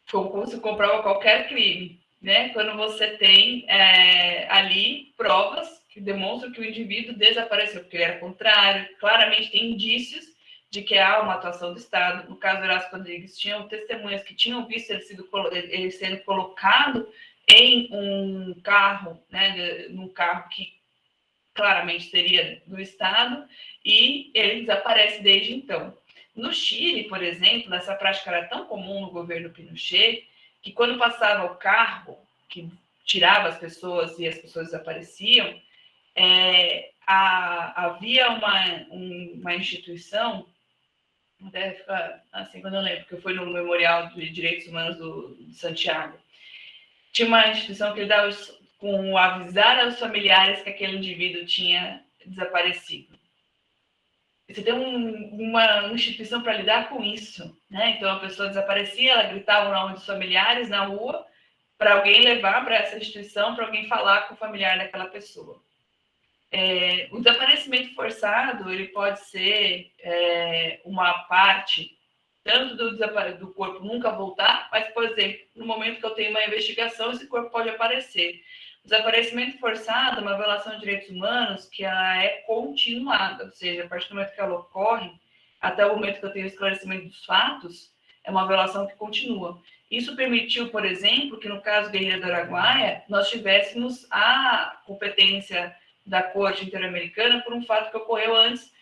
Como se comprova qualquer crime, né? Quando você tem ali provas que demonstram que o indivíduo desapareceu, porque ele era contrário, claramente tem indícios de que há uma atuação do Estado. No caso do Velasco Rodrigues, tinham testemunhas que tinham visto ele sendo colocado em um carro, né, num carro que claramente seria do Estado, e ele desaparece desde então. No Chile, por exemplo, essa prática era tão comum no governo Pinochet, que quando passava o carro, que tirava as pessoas e as pessoas desapareciam, havia uma instituição, até ficar assim quando eu lembro, porque eu fui no Memorial de Direitos Humanos de Santiago, tinha uma instituição que dava com avisar aos familiares que aquele indivíduo tinha desaparecido. Você tem uma instituição para lidar com isso, né? Então a pessoa desaparecia, ela gritava o nome dos familiares na rua para alguém levar para essa instituição, para alguém falar com o familiar daquela pessoa. O desaparecimento forçado ele pode ser uma parte tanto do corpo nunca voltar, mas, por exemplo, no momento que eu tenho uma investigação, esse corpo pode aparecer. O Desaparecimento forçado é uma violação de direitos humanos que ela é continuada, ou seja, a partir do momento que ela ocorre, até o momento que eu tenho esclarecimento dos fatos, é uma violação que continua. Isso permitiu, por exemplo, que no caso Guerreiro do Araguaia, nós tivéssemos a competência da Corte Interamericana por um fato que ocorreu antes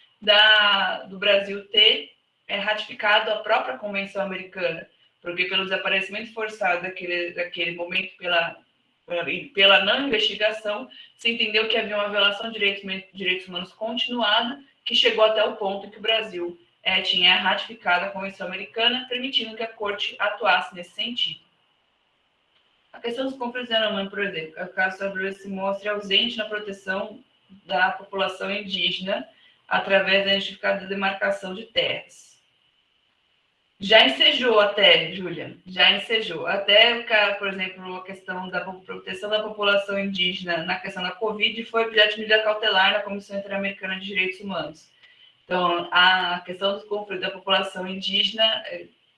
do Brasil ter ratificado a própria Convenção Americana, porque pelo desaparecimento forçado daquele momento, pela não investigação, se entendeu que havia uma violação de direitos humanos continuada, que chegou até o ponto que o Brasil tinha ratificado a Convenção Americana, permitindo que a Corte atuasse nesse sentido. A questão dos conflitos humanos, por exemplo, o caso Salvador se mostra ausente na proteção da população indígena através da justificada demarcação de terras. Já ensejou até, Júlia, já ensejou. Até, por exemplo, a questão da proteção da população indígena na questão da Covid foi objeto de medida cautelar na Comissão Interamericana de Direitos Humanos. Então, a questão dos conflitos da população indígena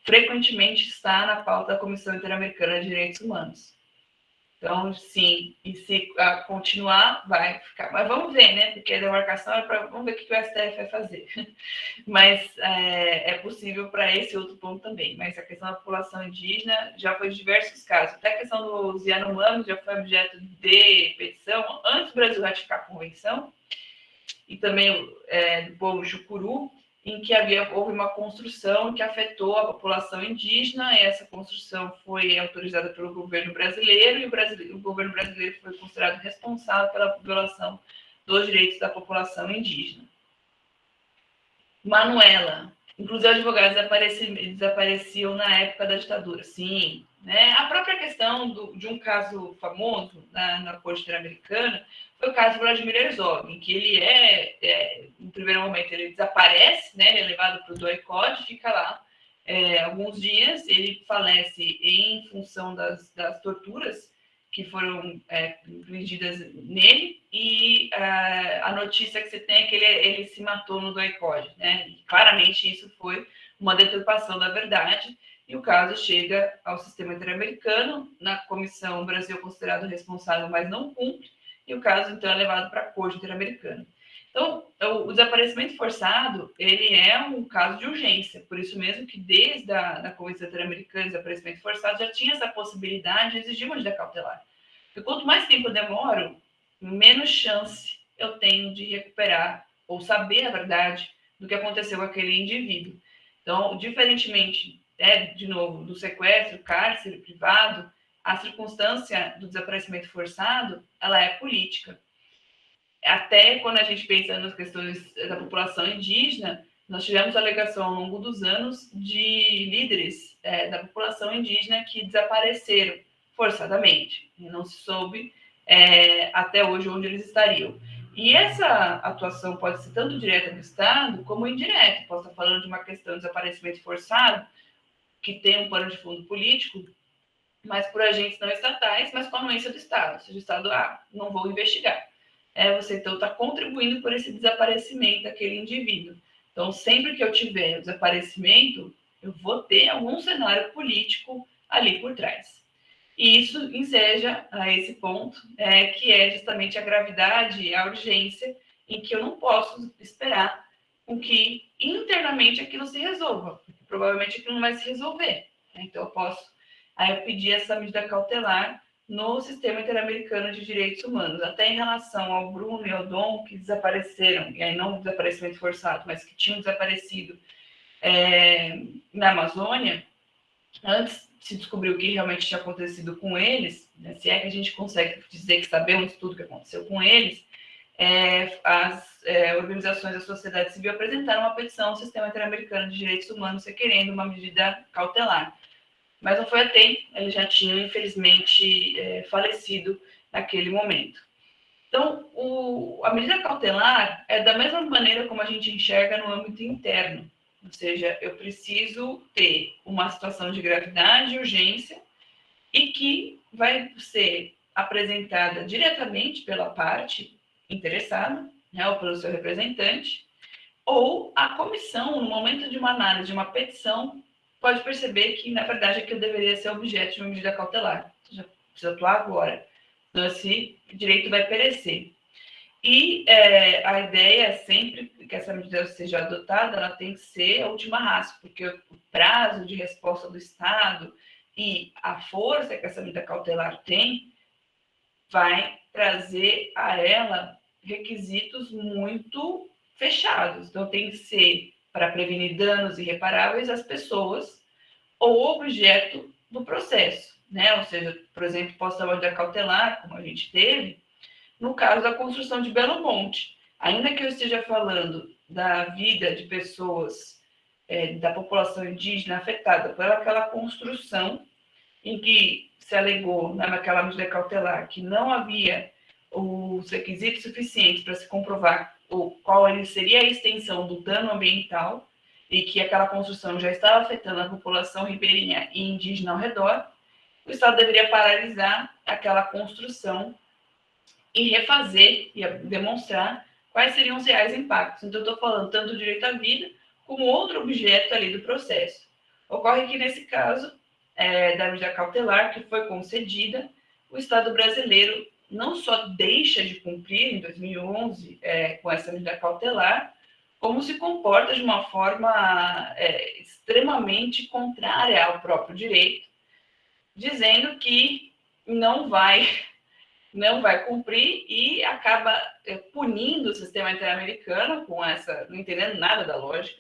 frequentemente está na pauta da Comissão Interamericana de Direitos Humanos. Então, sim, e se continuar, vai ficar. Mas vamos ver, né? Porque a demarcação é para. Vamos ver o que o STF vai fazer. Mas é possível para esse outro ponto também. Mas a questão da população indígena já foi de diversos casos. Até a questão dos Yanomamis já foi objeto de petição antes do Brasil ratificar a convenção, e também do povo Chucuru, em que houve uma construção que afetou a população indígena, e essa construção foi autorizada pelo governo brasileiro, e o governo brasileiro foi considerado responsável pela violação dos direitos da população indígena. Manuela, inclusive advogados desapareciam na época da ditadura, sim. Né? A própria questão de um caso famoso na Corte Interamericana foi o caso de Vladimir Herzog, em que ele no primeiro momento, ele desaparece, né? Ele é levado para o DOI-CODE, fica lá alguns dias, ele falece em função das torturas que foram infligidas nele, e a notícia que você tem é que ele se matou no DOI-CODE, né? E claramente isso foi uma deturpação da verdade, e o caso chega ao sistema interamericano, na comissão, o Brasil é considerado responsável, mas não cumpre, e o caso, então, é levado para a Corte Interamericana. Então, o desaparecimento forçado, ele é um caso de urgência, por isso mesmo que desde a Convenção Interamericana de Desaparecimento Forçado já tinha essa possibilidade de exigir uma medida cautelar. Porque quanto mais tempo eu demoro, menos chance eu tenho de recuperar ou saber a verdade do que aconteceu com aquele indivíduo. Então, diferentemente, de novo, do sequestro, cárcere privado, a circunstância do desaparecimento forçado, ela é política. Até quando a gente pensa nas questões da população indígena, nós tivemos alegação ao longo dos anos de líderes da população indígena que desapareceram forçadamente, e não se soube até hoje onde eles estariam. E essa atuação pode ser tanto direta do Estado como indireta. Posso estar falando de uma questão de desaparecimento forçado, que tem um pano de fundo político, mas por agentes não estatais, mas com a anuência do Estado. Ou seja, o Estado, não vou investigar. Você então está contribuindo por esse desaparecimento daquele indivíduo. Então, sempre que eu tiver o desaparecimento, eu vou ter algum cenário político ali por trás. E isso enseja a esse ponto, que é justamente a gravidade e a urgência, em que eu não posso esperar com que internamente aquilo se resolva, porque provavelmente aquilo não vai se resolver. Então, eu posso eu pedir essa medida cautelar no Sistema Interamericano de Direitos Humanos. Até em relação ao Bruno e ao Dom, que desapareceram, e aí não desaparecimento forçado, mas que tinham desaparecido na Amazônia, antes se descobriu o que realmente tinha acontecido com eles, né, se é que a gente consegue dizer que sabemos tudo o que aconteceu com eles, as organizações da sociedade civil apresentaram uma petição ao Sistema Interamericano de Direitos Humanos requerendo uma medida cautelar. Mas não foi a tempo, eles já tinham, infelizmente, falecido naquele momento. Então, a medida cautelar é da mesma maneira como a gente enxerga no âmbito interno. Ou seja, eu preciso ter uma situação de gravidade e urgência e que vai ser apresentada diretamente pela parte interessada, né, ou pelo seu representante, ou a comissão, no momento de uma análise de uma petição, pode perceber que, na verdade, aquilo deveria ser objeto de uma medida cautelar. Ou seja, precisa atuar agora. esse direito vai perecer. E a ideia é sempre que essa medida seja adotada, ela tem que ser a última ratio, porque o prazo de resposta do Estado e a força que essa medida cautelar tem vai trazer a ela requisitos muito fechados. Então, tem que ser para prevenir danos irreparáveis às pessoas ou objeto do processo, né? Ou seja, por exemplo, posso dar uma medida cautelar, como a gente teve, no caso da construção de Belo Monte. Ainda que eu esteja falando da vida de pessoas, da população indígena afetada por aquela construção em que se alegou naquela medida cautelar que não havia os requisitos suficientes para se comprovar qual seria a extensão do dano ambiental e que aquela construção já estava afetando a população ribeirinha e indígena ao redor, o Estado deveria paralisar aquela construção e refazer e demonstrar quais seriam os reais impactos. Então, eu estou falando tanto do direito à vida como outro objeto ali do processo. Ocorre que, nesse caso, da medida cautelar que foi concedida, o Estado brasileiro não só deixa de cumprir em 2011 com essa medida cautelar, como se comporta de uma forma extremamente contrária ao próprio direito, dizendo que não vai cumprir e acaba punindo o sistema interamericano com essa, não entendendo nada da lógica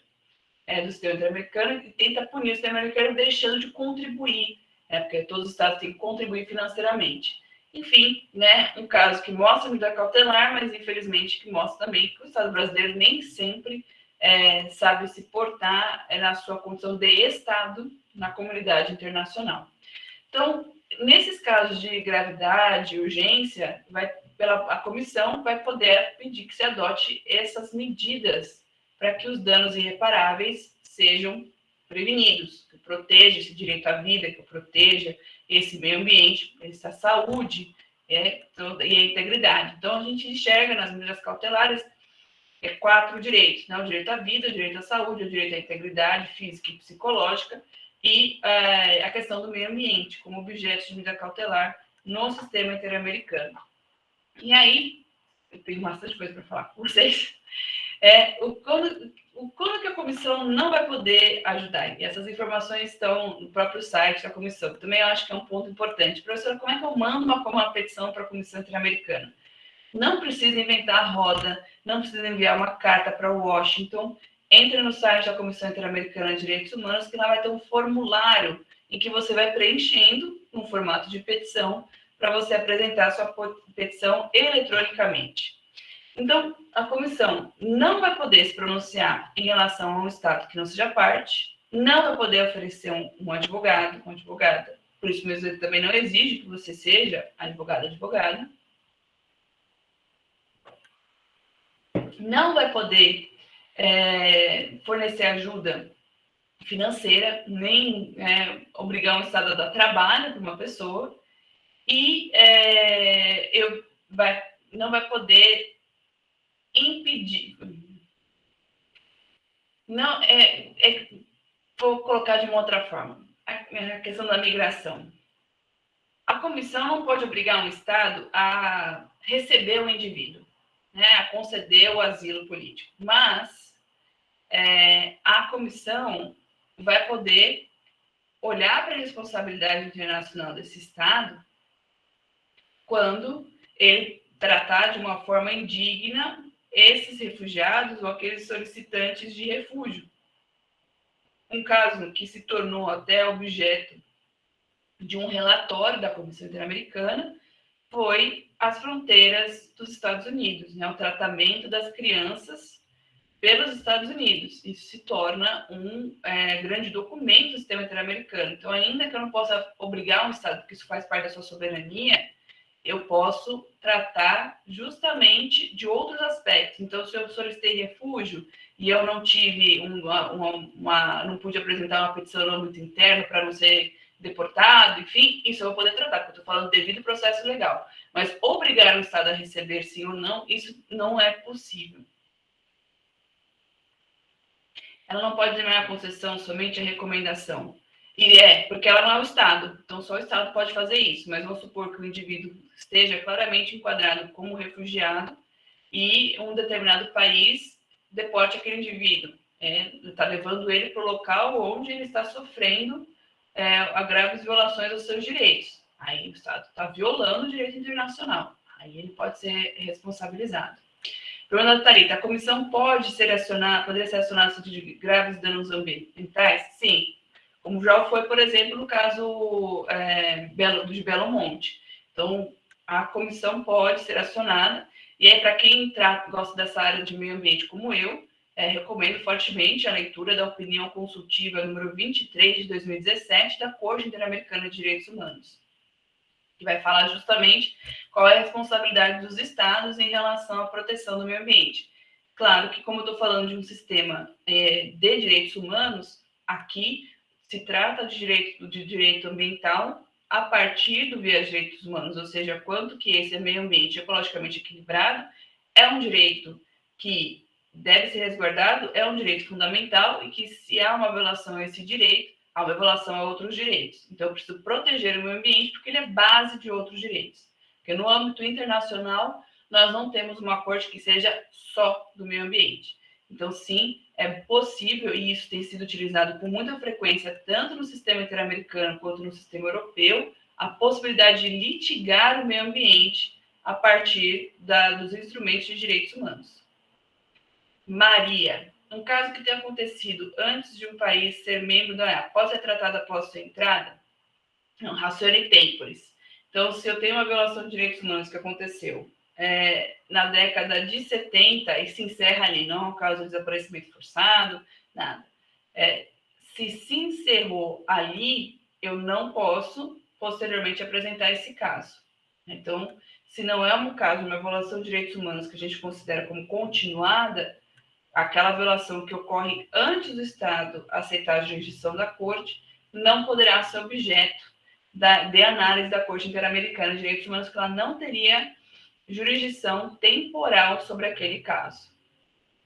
do sistema interamericano, e tenta punir o sistema americano deixando de contribuir, porque todos os estados têm que contribuir financeiramente. Enfim, né, um caso que mostra a medida cautelar, mas infelizmente que mostra também que o Estado brasileiro nem sempre sabe se portar na sua condição de Estado na comunidade internacional. Então, nesses casos de gravidade e urgência, a comissão vai poder pedir que se adote essas medidas para que os danos irreparáveis sejam prevenidos, que proteja esse direito à vida, que proteja esse meio ambiente, essa saúde e a integridade. Então, a gente enxerga nas medidas cautelares 4 direitos, né? O direito à vida, o direito à saúde, o direito à integridade física e psicológica, e a questão do meio ambiente como objeto de medida cautelar no sistema interamericano. E aí, eu tenho bastante coisa para falar com vocês, quando que a comissão não vai poder ajudar? E essas informações estão no próprio site da comissão, que também eu acho que é um ponto importante. Professora, como é que eu mando uma petição para a Comissão Interamericana? Não precisa inventar a roda, não precisa enviar uma carta para Washington. Entre no site da Comissão Interamericana de Direitos Humanos, que lá vai ter um formulário em que você vai preenchendo um formato de petição para você apresentar a sua petição eletronicamente. Então, a comissão não vai poder se pronunciar em relação a um Estado que não seja parte, não vai poder oferecer um advogado, uma advogada, por isso mesmo ele também não exige que você seja advogada. Não vai poder fornecer ajuda financeira, nem obrigar um Estado a dar trabalho para uma pessoa, e não vai poder impedir. Não, vou colocar de uma outra forma. A questão da migração. A comissão não pode obrigar um Estado a receber o indivíduo, né, a conceder o asilo político, mas a comissão vai poder olhar para a responsabilidade internacional desse Estado quando ele tratar de uma forma indigna esses refugiados ou aqueles solicitantes de refúgio. Um caso que se tornou até objeto de um relatório da Comissão Interamericana foi as fronteiras dos Estados Unidos, né? O tratamento das crianças pelos Estados Unidos. Isso se torna um grande documento do sistema interamericano. Então, ainda que eu não possa obrigar um Estado, porque isso faz parte da sua soberania, eu posso tratar justamente de outros aspectos. Então, se eu solicitei refúgio e eu não tive não pude apresentar uma petição no âmbito interno para não ser deportado, enfim, isso eu vou poder tratar, porque eu estou falando devido processo legal. Mas obrigar o Estado a receber sim ou não, isso não é possível. Ela não pode determinar a concessão somente a recomendação. Porque ela não é o Estado, então só o Estado pode fazer isso, mas vamos supor que o indivíduo esteja claramente enquadrado como refugiado e um determinado país deporte aquele indivíduo, está levando ele para o local onde ele está sofrendo graves violações aos seus direitos. Aí o Estado está violando o direito internacional, aí ele pode ser responsabilizado. Pergunta Thalita, a comissão poderia ser acionada de graves danos ambientais? Sim, como já foi, por exemplo, no caso de Belo Monte. Então, a comissão pode ser acionada, e aí, para quem gosta dessa área de meio ambiente como eu, recomendo fortemente a leitura da opinião consultiva número 23 de 2017 da Corte Interamericana de Direitos Humanos, que vai falar justamente qual é a responsabilidade dos estados em relação à proteção do meio ambiente. Claro que, como eu estou falando de um sistema de direitos humanos, aqui se trata de direito ambiental a partir do viés de direitos humanos, ou seja, quanto que esse meio ambiente ecologicamente equilibrado é um direito que deve ser resguardado, é um direito fundamental e que, se há uma violação a esse direito, há uma violação a outros direitos. Então, eu preciso proteger o meio ambiente porque ele é base de outros direitos. Porque no âmbito internacional, nós não temos uma corte que seja só do meio ambiente. Então, sim, é possível, e isso tem sido utilizado com muita frequência, tanto no sistema interamericano quanto no sistema europeu, a possibilidade de litigar o meio ambiente a partir dos instrumentos de direitos humanos. Maria, um caso que tenha acontecido antes de um país ser membro da OEA, pode ser tratado após sua entrada? Não, ratione temporis. Então, se eu tenho uma violação de direitos humanos que aconteceu na década de 70 e se encerra ali, não é um caso de desaparecimento forçado, nada. Se encerrou ali, eu não posso posteriormente apresentar esse caso. Então, se não é um caso de uma violação de direitos humanos que a gente considera como continuada, aquela violação que ocorre antes do Estado aceitar a jurisdição da Corte não poderá ser objeto de análise da Corte Interamericana de Direitos Humanos, porque ela não teria jurisdição temporal sobre aquele caso.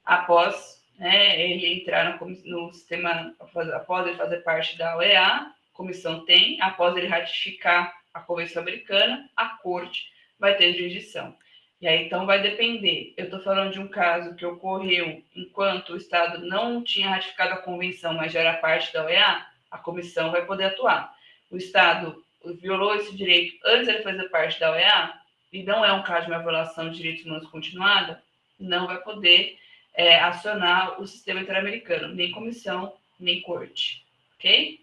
Após ele entrar no sistema, após ele fazer parte da OEA, a comissão tem, após ele ratificar a Convenção Americana, a Corte vai ter jurisdição. E aí, então, vai depender. Eu estou falando de um caso que ocorreu enquanto o Estado não tinha ratificado a convenção, mas já era parte da OEA, a comissão vai poder atuar. O Estado violou esse direito antes de ele fazer parte da OEA, e não é um caso de uma violação de direitos humanos continuada, não vai poder acionar o sistema interamericano, nem comissão, nem corte. Ok?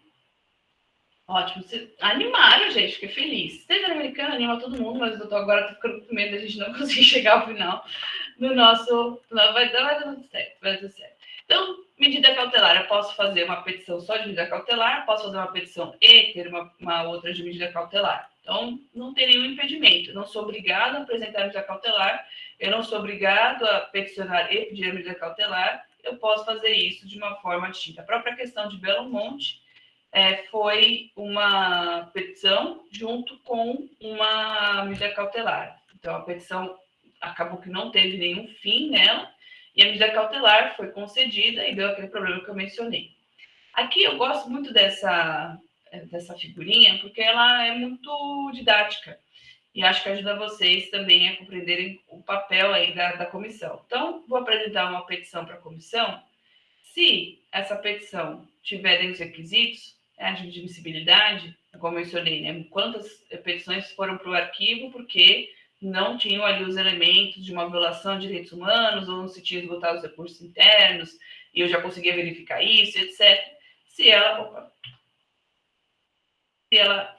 Ótimo. Vocês animaram, gente. Fiquei feliz. Sistema interamericano anima todo mundo, mas eu tô agora ficando com medo da gente não conseguir chegar ao final do nosso... Vai dar tudo certo, vai dar tudo certo. Então, medida cautelar. Eu posso fazer uma petição só de medida cautelar, posso fazer uma petição e ter uma outra de medida cautelar. Então, não tem nenhum impedimento. Eu não sou obrigado a apresentar medida cautelar, eu não sou obrigado a peticionar e pedir a medida cautelar, eu posso fazer isso de uma forma distinta. A própria questão de Belo Monte foi uma petição junto com uma medida cautelar. Então, a petição acabou que não teve nenhum fim nela, e a medida cautelar foi concedida e deu aquele problema que eu mencionei. Aqui eu gosto muito dessa figurinha, porque ela é muito didática, e acho que ajuda vocês também a compreenderem o papel aí da comissão. Então, vou apresentar uma petição para a comissão. Se essa petição tiver dentro dos requisitos, a de admissibilidade, como eu mencionei, né? Quantas petições foram para o arquivo porque não tinham ali os elementos de uma violação de direitos humanos ou não se tinha esgotado os recursos internos, e eu já conseguia verificar isso, etc. Se ela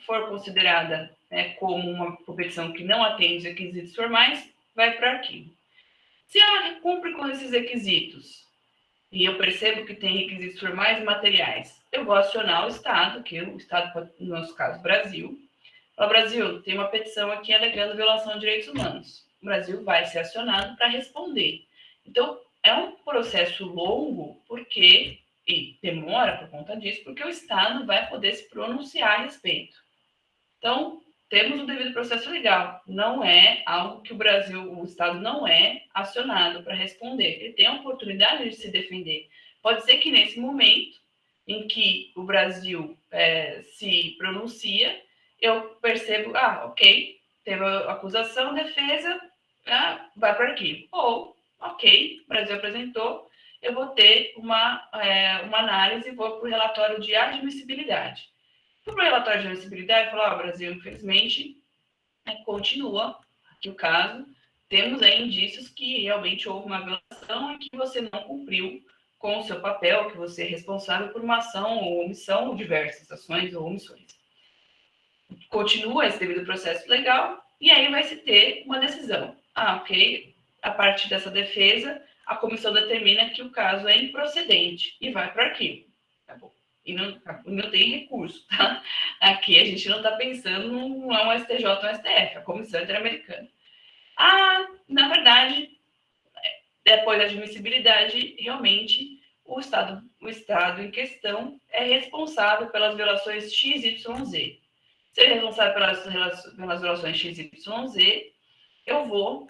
for considerada como uma petição que não atende os requisitos formais, vai para o arquivo. Se ela cumpre com esses requisitos, e eu percebo que tem requisitos formais e materiais, eu vou acionar o Estado, que o Estado, no nosso caso, Brasil. Fala, Brasil, tem uma petição aqui alegando violação de direitos humanos. O Brasil vai ser acionado para responder. Então, é um processo longo, e demora por conta disso, porque o Estado vai poder se pronunciar a respeito. Então, temos o devido processo legal. Não é algo que o Estado não é acionado para responder. Ele tem a oportunidade de se defender. Pode ser que nesse momento em que o Brasil se pronuncia, eu percebo, ok, teve a acusação, defesa, vai para arquivo. Ou, ok, o Brasil apresentou, eu vou ter uma análise e vou para o relatório de admissibilidade. Para o relatório de admissibilidade, eu falo, Brasil, infelizmente, continua aqui o caso, temos aí indícios que realmente houve uma violação e que você não cumpriu com o seu papel, que você é responsável por uma ação ou omissão, ou diversas ações ou omissões. Continua esse devido processo legal, e aí vai se ter uma decisão. Ok, a partir dessa defesa, a comissão determina que o caso é improcedente e vai para o arquivo. Tá bom. E não tem recurso, tá? Aqui a gente não está pensando não é um STJ ou um STF, a Comissão Interamericana. Na verdade, depois da admissibilidade, realmente o Estado em questão é responsável pelas violações XYZ. Se ele é responsável pelas violações XYZ, eu vou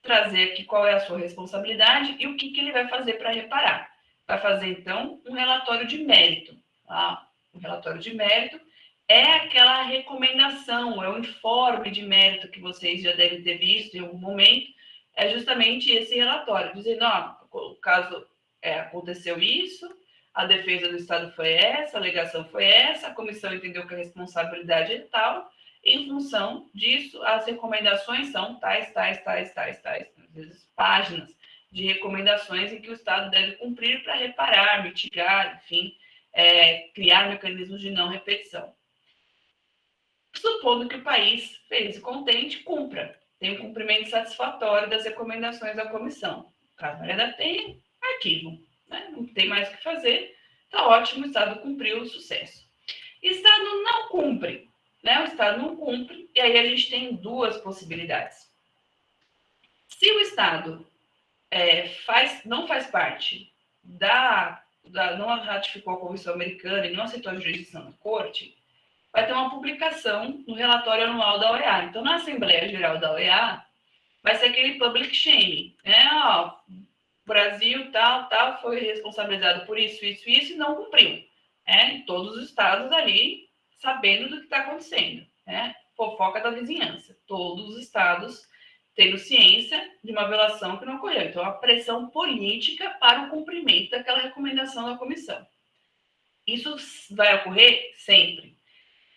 trazer aqui qual é a sua responsabilidade e o que ele vai fazer para reparar. Vai fazer, então, um relatório de mérito. Tá? O relatório de mérito é aquela recomendação, é o informe de mérito que vocês já devem ter visto em algum momento, é justamente esse relatório, dizendo, o caso aconteceu isso, a defesa do Estado foi essa, a alegação foi essa, a comissão entendeu que a responsabilidade é tal, em função disso, as recomendações são tais, às vezes páginas de recomendações em que o Estado deve cumprir para reparar, mitigar, enfim, criar mecanismos de não repetição. Supondo que o país, feliz e contente, cumpra, tem um cumprimento satisfatório das recomendações da comissão. Caso Maria da Penha, arquivo. Né? Não tem mais o que fazer, está ótimo, o Estado cumpriu o sucesso. Estado não cumpre, né? O Estado não cumpre, e aí a gente tem duas possibilidades. Se o Estado não faz parte não ratificou a Convenção Americana e não aceitou a jurisdição da Corte, vai ter uma publicação no relatório anual da OEA. Então, na Assembleia Geral da OEA, vai ser aquele public shaming, né? Brasil, tal, foi responsabilizado por isso, e não cumpriu. Todos os estados ali sabendo do que está acontecendo. Fofoca da vizinhança. Todos os estados tendo ciência de uma violação que não ocorreu. Então, a pressão política para o cumprimento daquela recomendação da comissão. Isso vai ocorrer sempre.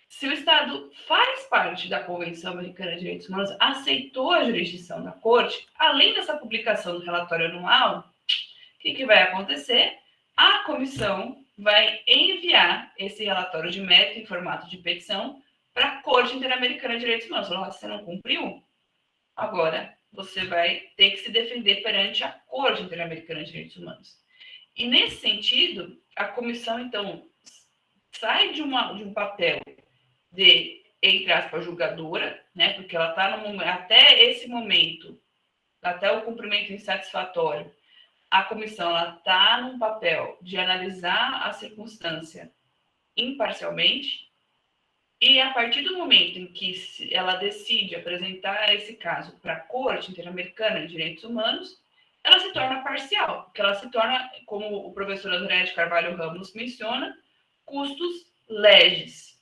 Se o Estado faz parte da Convenção Americana de Direitos Humanos, aceitou a jurisdição da Corte, além dessa publicação do relatório anual, o que vai acontecer? A comissão vai enviar esse relatório de mérito em formato de petição para a Corte Interamericana de Direitos Humanos. Você não cumpriu? Agora você vai ter que se defender perante a Corte Interamericana de Direitos Humanos. E nesse sentido, a comissão, então, sai de um papel de, entre aspas, julgadora, né? Porque ela está até esse momento, até o cumprimento insatisfatório, a comissão está num papel de analisar a circunstância imparcialmente, e a partir do momento em que ela decide apresentar esse caso para a Corte Interamericana de Direitos Humanos, ela se torna parcial, porque ela se torna, como o professor André de Carvalho Ramos menciona, custos legis.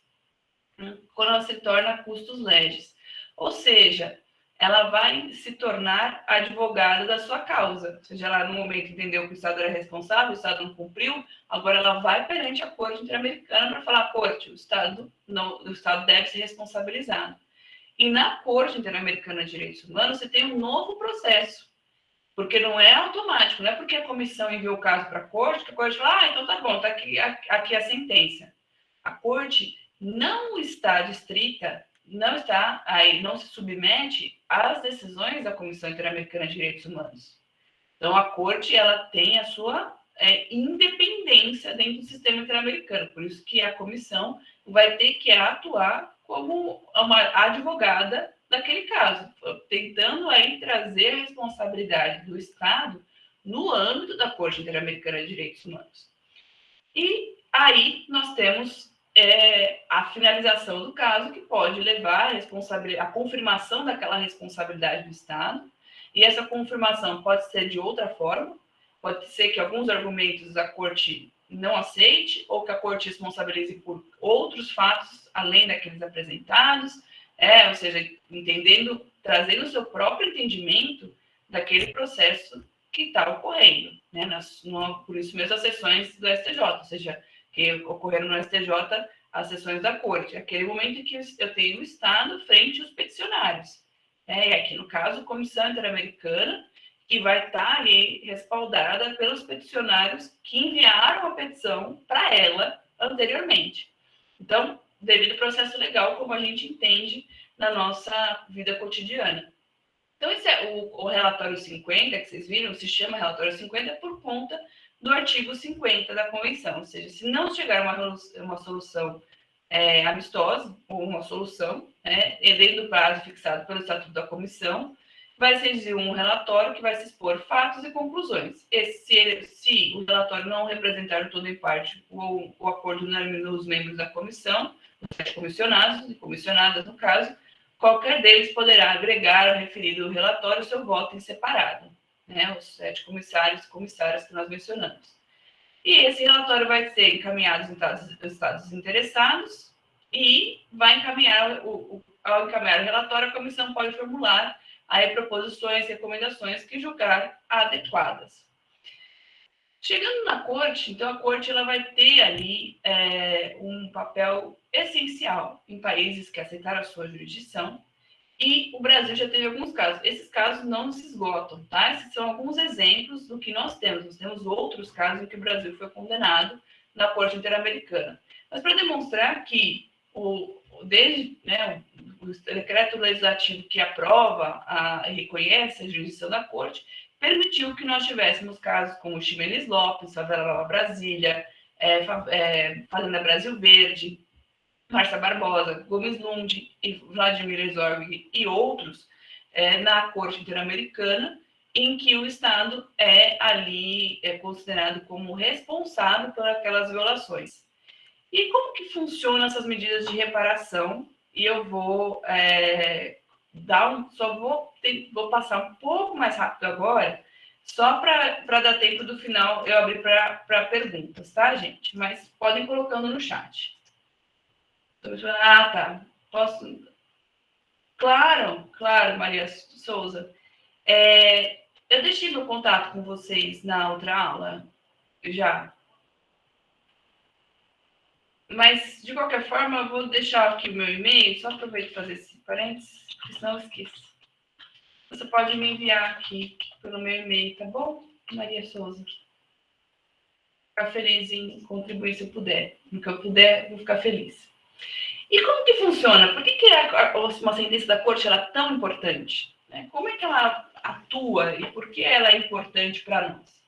Quando ela se torna custos legis. Ou seja, ela vai se tornar advogada da sua causa. Ou seja, ela no momento entendeu que o Estado era responsável, o Estado não cumpriu, agora ela vai perante a Corte Interamericana para falar, Corte, o Estado deve ser responsabilizado. E na Corte Interamericana de Direitos Humanos, você tem um novo processo, porque não é automático, não é porque a comissão enviou o caso para a Corte, que a Corte fala, então tá bom, tá aqui a sentença. A Corte não está distrita, não se submete às decisões da Comissão Interamericana de Direitos Humanos. Então, a Corte ela tem a sua independência dentro do sistema interamericano, por isso que a comissão vai ter que atuar como uma advogada daquele caso, tentando aí trazer a responsabilidade do Estado no âmbito da Corte Interamericana de Direitos Humanos. E aí nós temos a finalização do caso, que pode levar a confirmação daquela responsabilidade do Estado, e essa confirmação pode ser de outra forma, pode ser que alguns argumentos da Corte não aceite, ou que a corte responsabilize por outros fatos além daqueles apresentados, ou seja, entendendo, trazendo o seu próprio entendimento daquele processo que está ocorrendo, né? Por isso mesmo as sessões do STJ, ou seja, que ocorreram no STJ as sessões da corte, aquele momento em que eu tenho o Estado frente aos peticionários. E aqui, no caso, a Comissão Interamericana, que vai estar ali respaldada pelos peticionários que enviaram a petição para ela anteriormente. Então, devido ao processo legal, como a gente entende na nossa vida cotidiana. Então, esse é o relatório 50, que vocês viram, se chama relatório 50 por conta do artigo 50 da Convenção. Ou seja, se não chegar uma solução amistosa, ou uma solução, dentro do prazo fixado pelo Estatuto da Comissão, vai ser redigir um relatório que vai se expor fatos e conclusões. Se o relatório não representar todo em parte o acordo unânime dos membros da comissão, os 7 comissionados e comissionadas, no caso, qualquer deles poderá agregar ao referido relatório seu voto em separado, os 7 comissários e comissárias que nós mencionamos. E esse relatório vai ser encaminhado aos estados interessados e vai encaminhar, ao encaminhar o relatório, a comissão pode formular aí proposições e recomendações que julgar adequadas. Chegando na corte, então a corte ela vai ter ali um papel essencial em países que aceitaram a sua jurisdição, e o Brasil já teve alguns casos. Esses casos não se esgotam, tá? Esses são alguns exemplos do que nós temos. Nós temos outros casos em que o Brasil foi condenado na Corte Interamericana. Mas para demonstrar que desde o decreto legislativo que aprova e reconhece a jurisdição da Corte, permitiu que nós tivéssemos casos como Ximenes Lopes, Favela Nova Brasília, Fazenda Brasil Verde, Márcia Barbosa, Gomes Lund, Vladimir Herzog e outros na Corte Interamericana, em que o Estado ali considerado como responsável por aquelas violações. E como que funcionam essas medidas de reparação? E eu vou vou passar um pouco mais rápido agora, só para dar tempo do final eu abrir para perguntas, tá, gente? Mas podem colocando no chat. Ah, tá. Posso? Claro, Maria Souza. Eu deixei meu contato com vocês na outra aula, já. Mas, de qualquer forma, eu vou deixar aqui o meu e-mail, só aproveito para fazer esse parênteses, porque senão eu esqueço. Você pode me enviar aqui pelo meu e-mail, tá bom, Maria Souza? Ficar feliz em contribuir se eu puder. No que eu puder, vou ficar feliz. E como que funciona? Por que uma sentença da corte ela é tão importante? Como é que ela atua e por que ela é importante para nós?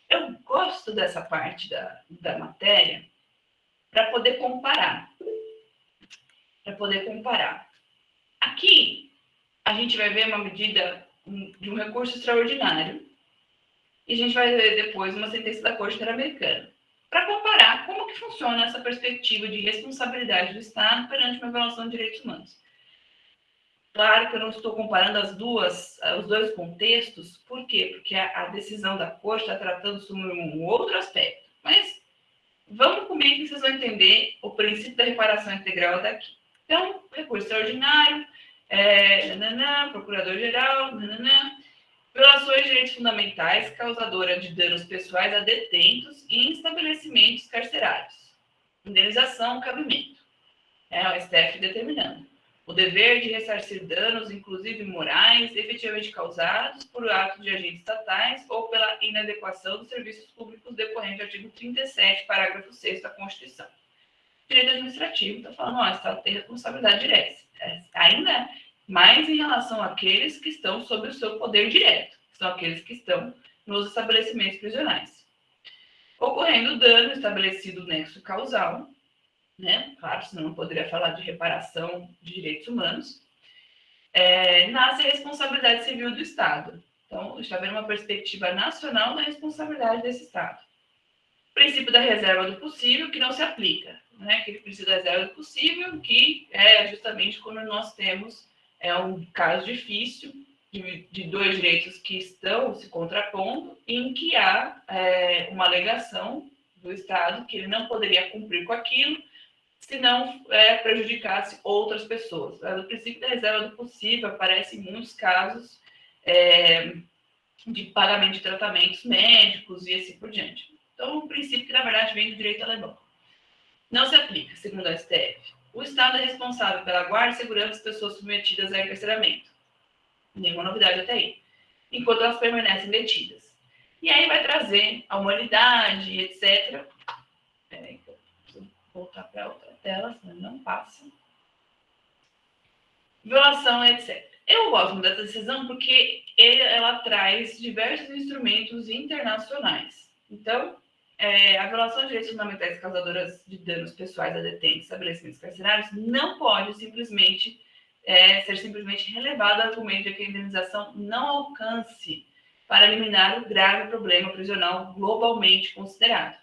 Eu gosto dessa parte da matéria para poder comparar. Aqui, a gente vai ver uma medida de um recurso extraordinário e a gente vai ver depois uma sentença da Corte Interamericana, para comparar como que funciona essa perspectiva de responsabilidade do Estado perante uma violação de direitos humanos. Claro que eu não estou comparando os dois contextos, por quê? Porque a decisão da Corte está tratando sobre um outro aspecto, mas vamos comigo que vocês vão entender o princípio da reparação integral daqui. Então, recurso extraordinário, procurador-geral, violações de direitos fundamentais, causadora de danos pessoais a detentos e em estabelecimentos carcerários. Indenização, cabimento. O STF determinando. O dever de ressarcir danos, inclusive morais, efetivamente causados por ato de agentes estatais ou pela inadequação dos serviços públicos decorrente do artigo 37, parágrafo 6º da Constituição. Direito administrativo está falando, o Estado tem responsabilidade direta. Ainda mais em relação àqueles que estão sob o seu poder direto, que são aqueles que estão nos estabelecimentos prisionais. Ocorrendo dano estabelecido no nexo causal, claro, senão não poderia falar de reparação de direitos humanos, nasce a responsabilidade civil do Estado. Então, está vendo uma perspectiva nacional da responsabilidade desse Estado. Princípio da reserva do possível, que não se aplica. Aquele princípio da reserva do possível, que é justamente quando nós temos um caso difícil de dois direitos que estão se contrapondo, em que há uma alegação do Estado, que ele não poderia cumprir com aquilo, se não prejudicasse outras pessoas. O princípio da reserva do possível aparece em muitos casos de pagamento de tratamentos médicos e assim por diante. Então, um princípio que, na verdade, vem do direito alemão. Não se aplica, segundo a STF. O Estado é responsável pela guarda e segurança das pessoas submetidas a encarceramento. Nenhuma novidade até aí. Enquanto elas permanecem detidas. E aí vai trazer a humanidade, etc. Peraí, que eu preciso voltar para outra tela, senão não passa. Violação, etc. Eu gosto dessa decisão porque ela traz diversos instrumentos internacionais. Então, a violação de direitos fundamentais causadoras de danos pessoais a detentes, estabelecimentos carcerários, não pode simplesmente ser simplesmente relevado ao argumento de que a indenização não alcance para eliminar o grave problema prisional globalmente considerado.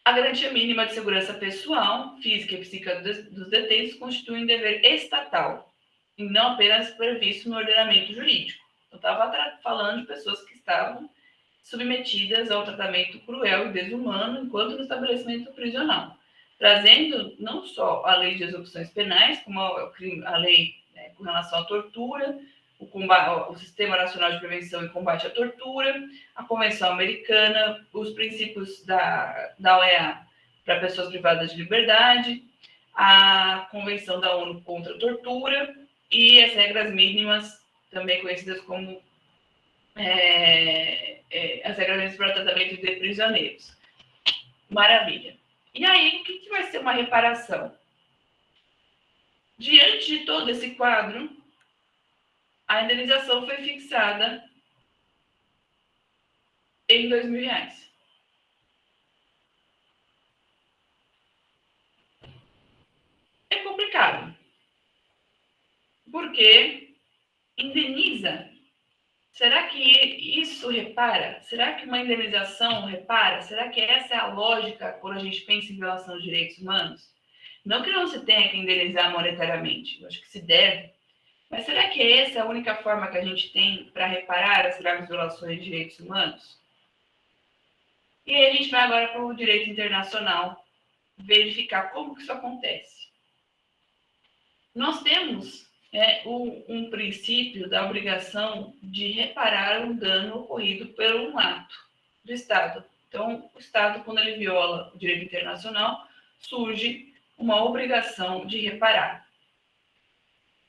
A garantia mínima de segurança pessoal, física e psíquica dos detentos constitui um dever estatal, e não apenas previsto no ordenamento jurídico. Eu estava falando de pessoas que estavam submetidas ao tratamento cruel e desumano enquanto no estabelecimento prisional, trazendo não só a lei de execuções penais, como a lei com relação à tortura, o Sistema Nacional de Prevenção e Combate à Tortura, a Convenção Americana, os princípios da OEA para pessoas privadas de liberdade, a Convenção da ONU contra a Tortura e as regras mínimas, também conhecidas como as regras mínimas para o tratamento de prisioneiros. Maravilha. E aí, o que vai ser uma reparação? Diante de todo esse quadro, a indenização foi fixada em R$2.000. É complicado. Porque indeniza. Será que isso repara? Será que uma indenização repara? Será que essa é a lógica quando a gente pensa em violação de direitos humanos? Não que não se tenha que indenizar monetariamente, eu acho que se deve. Mas será que essa é a única forma que a gente tem para reparar as graves violações de direitos humanos? E aí a gente vai agora para o direito internacional, verificar como que isso acontece. Nós temos um princípio da obrigação de reparar um dano ocorrido por um ato do Estado. Então, o Estado, quando ele viola o direito internacional, surge uma obrigação de reparar.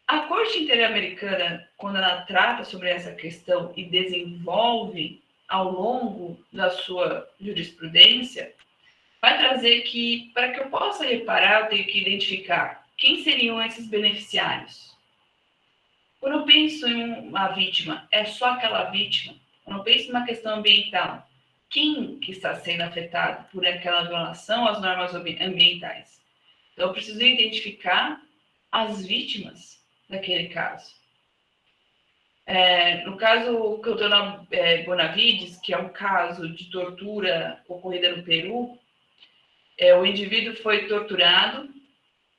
A Corte Interamericana, quando ela trata sobre essa questão e desenvolve ao longo da sua jurisprudência, vai trazer que, para que eu possa reparar, eu tenho que identificar quem seriam esses beneficiários. Quando eu penso em uma vítima, é só aquela vítima. Quando eu penso numa questão ambiental, quem que está sendo afetado por aquela violação às normas ambientais? Então, eu preciso identificar as vítimas daquele caso. No caso Cautona Bonavides, que é um caso de tortura ocorrida no Peru, o indivíduo foi torturado,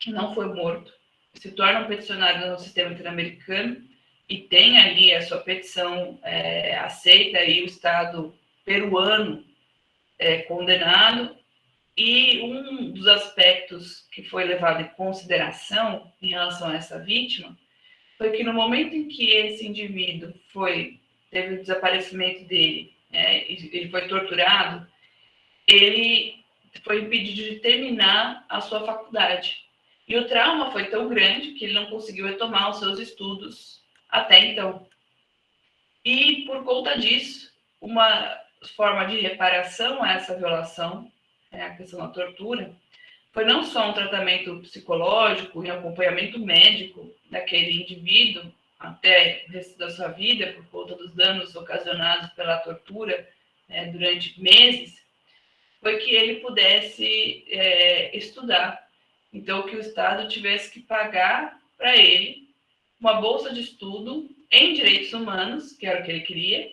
não foi morto, se torna um peticionário no sistema interamericano e tem ali a sua petição aceita e o Estado peruano condenado. E um dos aspectos que foi levado em consideração em relação a essa vítima foi que no momento em que esse indivíduo teve o desaparecimento dele, ele foi torturado, ele foi impedido de terminar a sua faculdade. E o trauma foi tão grande que ele não conseguiu retomar os seus estudos até então. E, por conta disso, uma forma de reparação a essa violação, a questão da tortura, foi não só um tratamento psicológico e acompanhamento médico daquele indivíduo até o resto da sua vida, por conta dos danos ocasionados pela tortura durante meses, foi que ele pudesse estudar. Então, que o Estado tivesse que pagar para ele uma bolsa de estudo em direitos humanos, que era o que ele queria,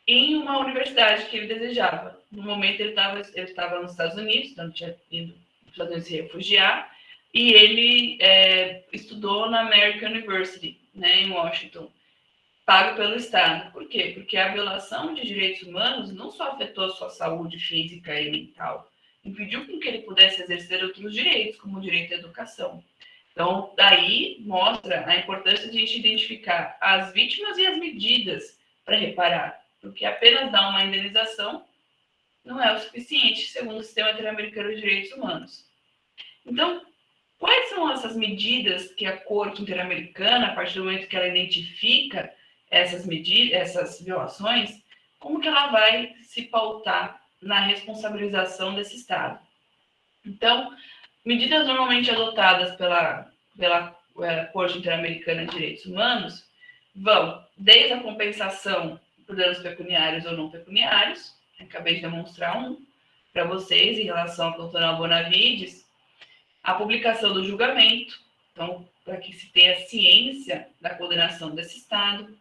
em uma universidade que ele desejava. No momento, ele estava nos Estados Unidos, então tinha ido para os Estados Unidos se refugiar, e ele estudou na American University, em Washington. pago pelo Estado. Por quê? Porque a violação de direitos humanos não só afetou a sua saúde física e mental, impediu com que ele pudesse exercer outros direitos, como o direito à educação. Então, daí mostra a importância de a gente identificar as vítimas e as medidas para reparar, porque apenas dar uma indenização não é o suficiente, segundo o Sistema Interamericano de Direitos Humanos. Então, quais são essas medidas que a Corte Interamericana, a partir do momento que ela identifica essas medidas, essas violações, como que ela vai se pautar na responsabilização desse Estado? Então, medidas normalmente adotadas pela Corte Interamericana de Direitos Humanos vão desde a compensação por danos pecuniários ou não pecuniários, acabei de demonstrar um para vocês em relação ao cantonal Bonavides, a publicação do julgamento, então, para que se tenha ciência da condenação desse Estado,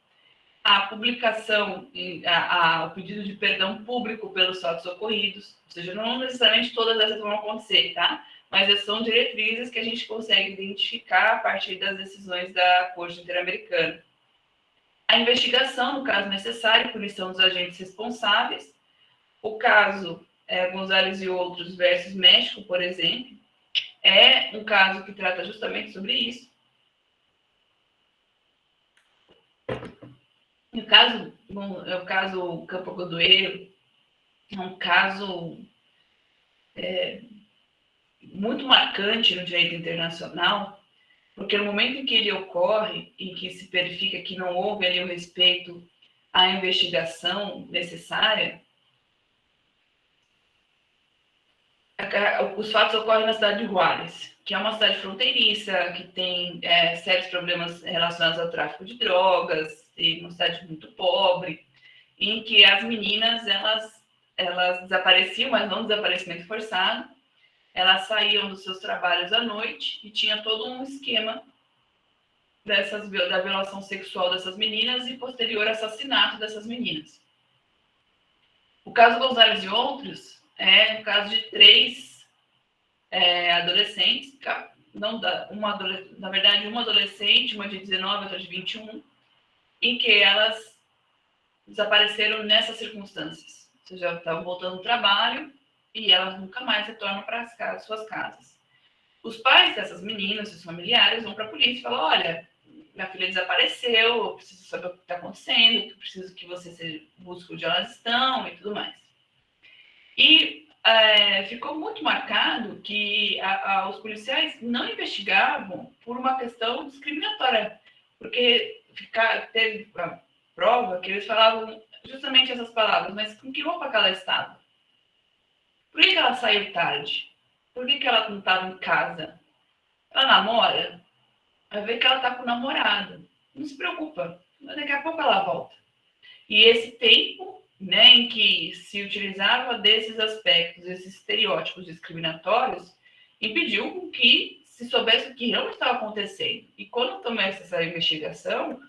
a publicação, o pedido de perdão público pelos fatos ocorridos, ou seja, não necessariamente todas essas vão acontecer, tá? Mas são diretrizes que a gente consegue identificar a partir das decisões da Corte Interamericana. A investigação, no caso necessário, punição dos agentes responsáveis. O caso Gonzalez e outros versus México, por exemplo, é um caso que trata justamente sobre isso. O caso Campo Godoeiro é um caso muito marcante no direito internacional, porque no momento em que ele ocorre, em que se verifica que não houve ali o respeito à investigação necessária, os fatos ocorrem na cidade de Juárez, que é uma cidade fronteiriça, que tem sérios problemas relacionados ao tráfico de drogas, e uma cidade muito pobre, em que as meninas, elas desapareciam, mas não desaparecimento forçado, elas saíam dos seus trabalhos à noite e tinha todo um esquema da violação sexual dessas meninas e posterior assassinato dessas meninas. O caso Gonzalez e outros é o caso de 3 adolescentes, na verdade, uma adolescente, uma de 19, outra de 21, em que elas desapareceram nessas circunstâncias. Ou seja, estavam voltando do trabalho e elas nunca mais retornam para suas casas. Os pais dessas meninas, os familiares, vão para a polícia e falam: olha, minha filha desapareceu, eu preciso saber o que está acontecendo, eu preciso que você busque onde elas estão e tudo mais. E ficou muito marcado que os policiais não investigavam por uma questão discriminatória, porque teve a prova que eles falavam justamente essas palavras, mas com que roupa que ela estava? Por que ela saiu tarde? Por que ela não estava em casa? Ela namora? Vai ver que ela está com o namorado. Não se preocupa, daqui a pouco ela volta. E esse tempo, né, em que se utilizava desses aspectos, esses estereótipos discriminatórios, impediu que se soubesse o que realmente estava acontecendo. E quando começa essa investigação,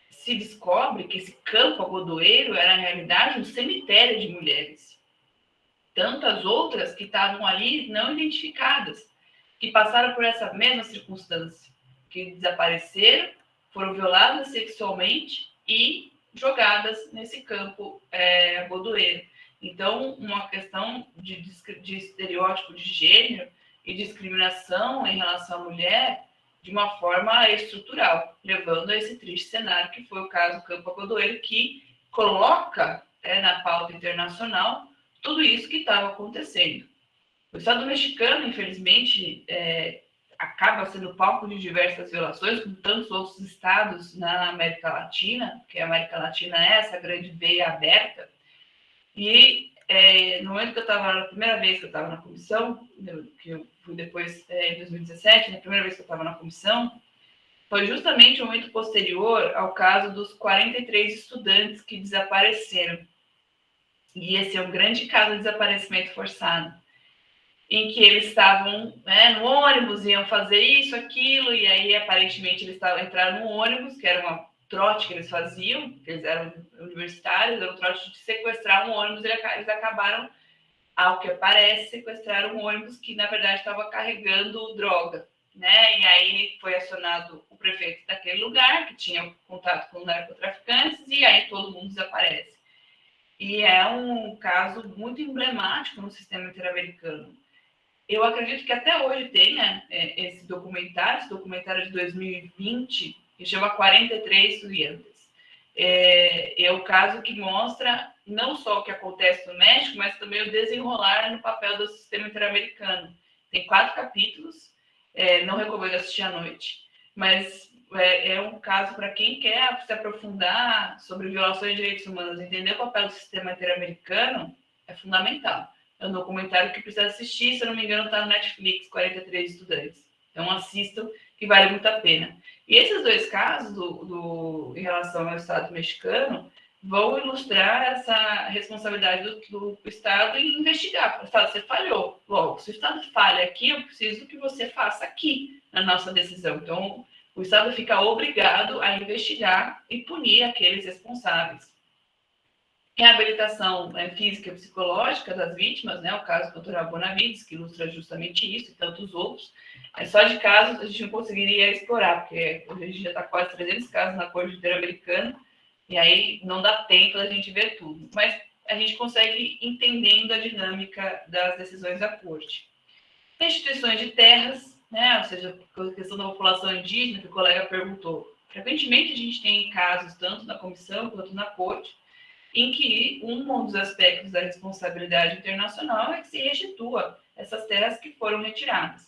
se descobre que esse Campo Godoeiro era, na realidade, um cemitério de mulheres. Tantas outras que estavam ali não identificadas, que passaram por essa mesma circunstância, que desapareceram, foram violadas sexualmente e jogadas nesse campo godoeiro. Então, uma questão de estereótipo de gênero e discriminação em relação à mulher de uma forma estrutural, levando a esse triste cenário que foi o caso Campo Godoeiro, que coloca na pauta internacional tudo isso que estava acontecendo. O Estado mexicano, infelizmente, acaba sendo palco de diversas violações, como tantos outros estados na América Latina, porque a América Latina é essa grande veia aberta. E no momento que eu estava, na primeira vez que eu estava na comissão, que eu fui depois em 2017, na primeira vez que eu estava na comissão, foi justamente o momento posterior ao caso dos 43 estudantes que desapareceram. E esse é um grande caso de desaparecimento forçado, em que eles estavam no ônibus, iam fazer isso, aquilo, e aí aparentemente eles entraram no ônibus, que era uma trote que eles faziam, que eles eram universitários, era um trote de sequestrar um ônibus, eles acabaram, ao que parece, sequestraram um ônibus que na verdade estava carregando droga. né? E aí foi acionado o prefeito daquele lugar, que tinha contato com narcotraficantes, e aí todo mundo desaparece. E é um caso muito emblemático no sistema interamericano. Eu acredito que até hoje tenha esse documentário de 2020, que chama 43 Estudiantes. É o caso que mostra não só o que acontece no México, mas também o desenrolar no papel do sistema interamericano. Tem 4 capítulos, não recomendo assistir à noite, mas é um caso para quem quer se aprofundar sobre violações de direitos humanos, entender o papel do sistema interamericano é fundamental. É um documentário que precisa assistir, se eu não me engano, está no Netflix, 43 Estudantes. Então assistam, que vale muito a pena. E esses 2 casos, em relação ao Estado mexicano, vão ilustrar essa responsabilidade do Estado em investigar. O Estado, você falhou. Logo, se o Estado falha aqui, eu preciso que você faça aqui na nossa decisão. Então, o Estado fica obrigado a investigar e punir aqueles responsáveis. Reabilitação física e psicológica das vítimas, né? O caso do Dr. Bonavides, que ilustra justamente isso, e tantos outros. Só de casos a gente não conseguiria explorar, porque hoje a gente já está quase 300 casos na Corte Interamericana, e aí não dá tempo da gente ver tudo. Mas a gente consegue entendendo a dinâmica das decisões da Corte. Restituições de terras, né? Ou seja, a questão da população indígena, que o colega perguntou. Frequentemente a gente tem casos, tanto na comissão quanto na Corte, em que um dos aspectos da responsabilidade internacional é que se restitua essas terras que foram retiradas.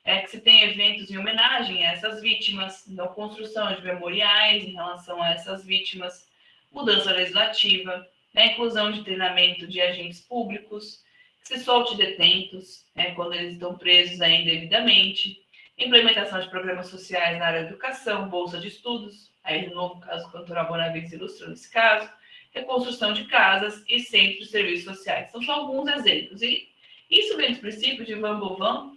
É que se tem eventos em homenagem a essas vítimas, então construção de memoriais em relação a essas vítimas, mudança legislativa, inclusão de treinamento de agentes públicos, que se solte detentos, quando eles estão presos indevidamente, implementação de programas sociais na área da educação, bolsa de estudos, aí no novo caso, o cantor Bonavides ilustrando esse caso, reconstrução de casas e centros de serviços sociais. Então, são alguns exemplos. E isso vem dos princípios de Van Boven,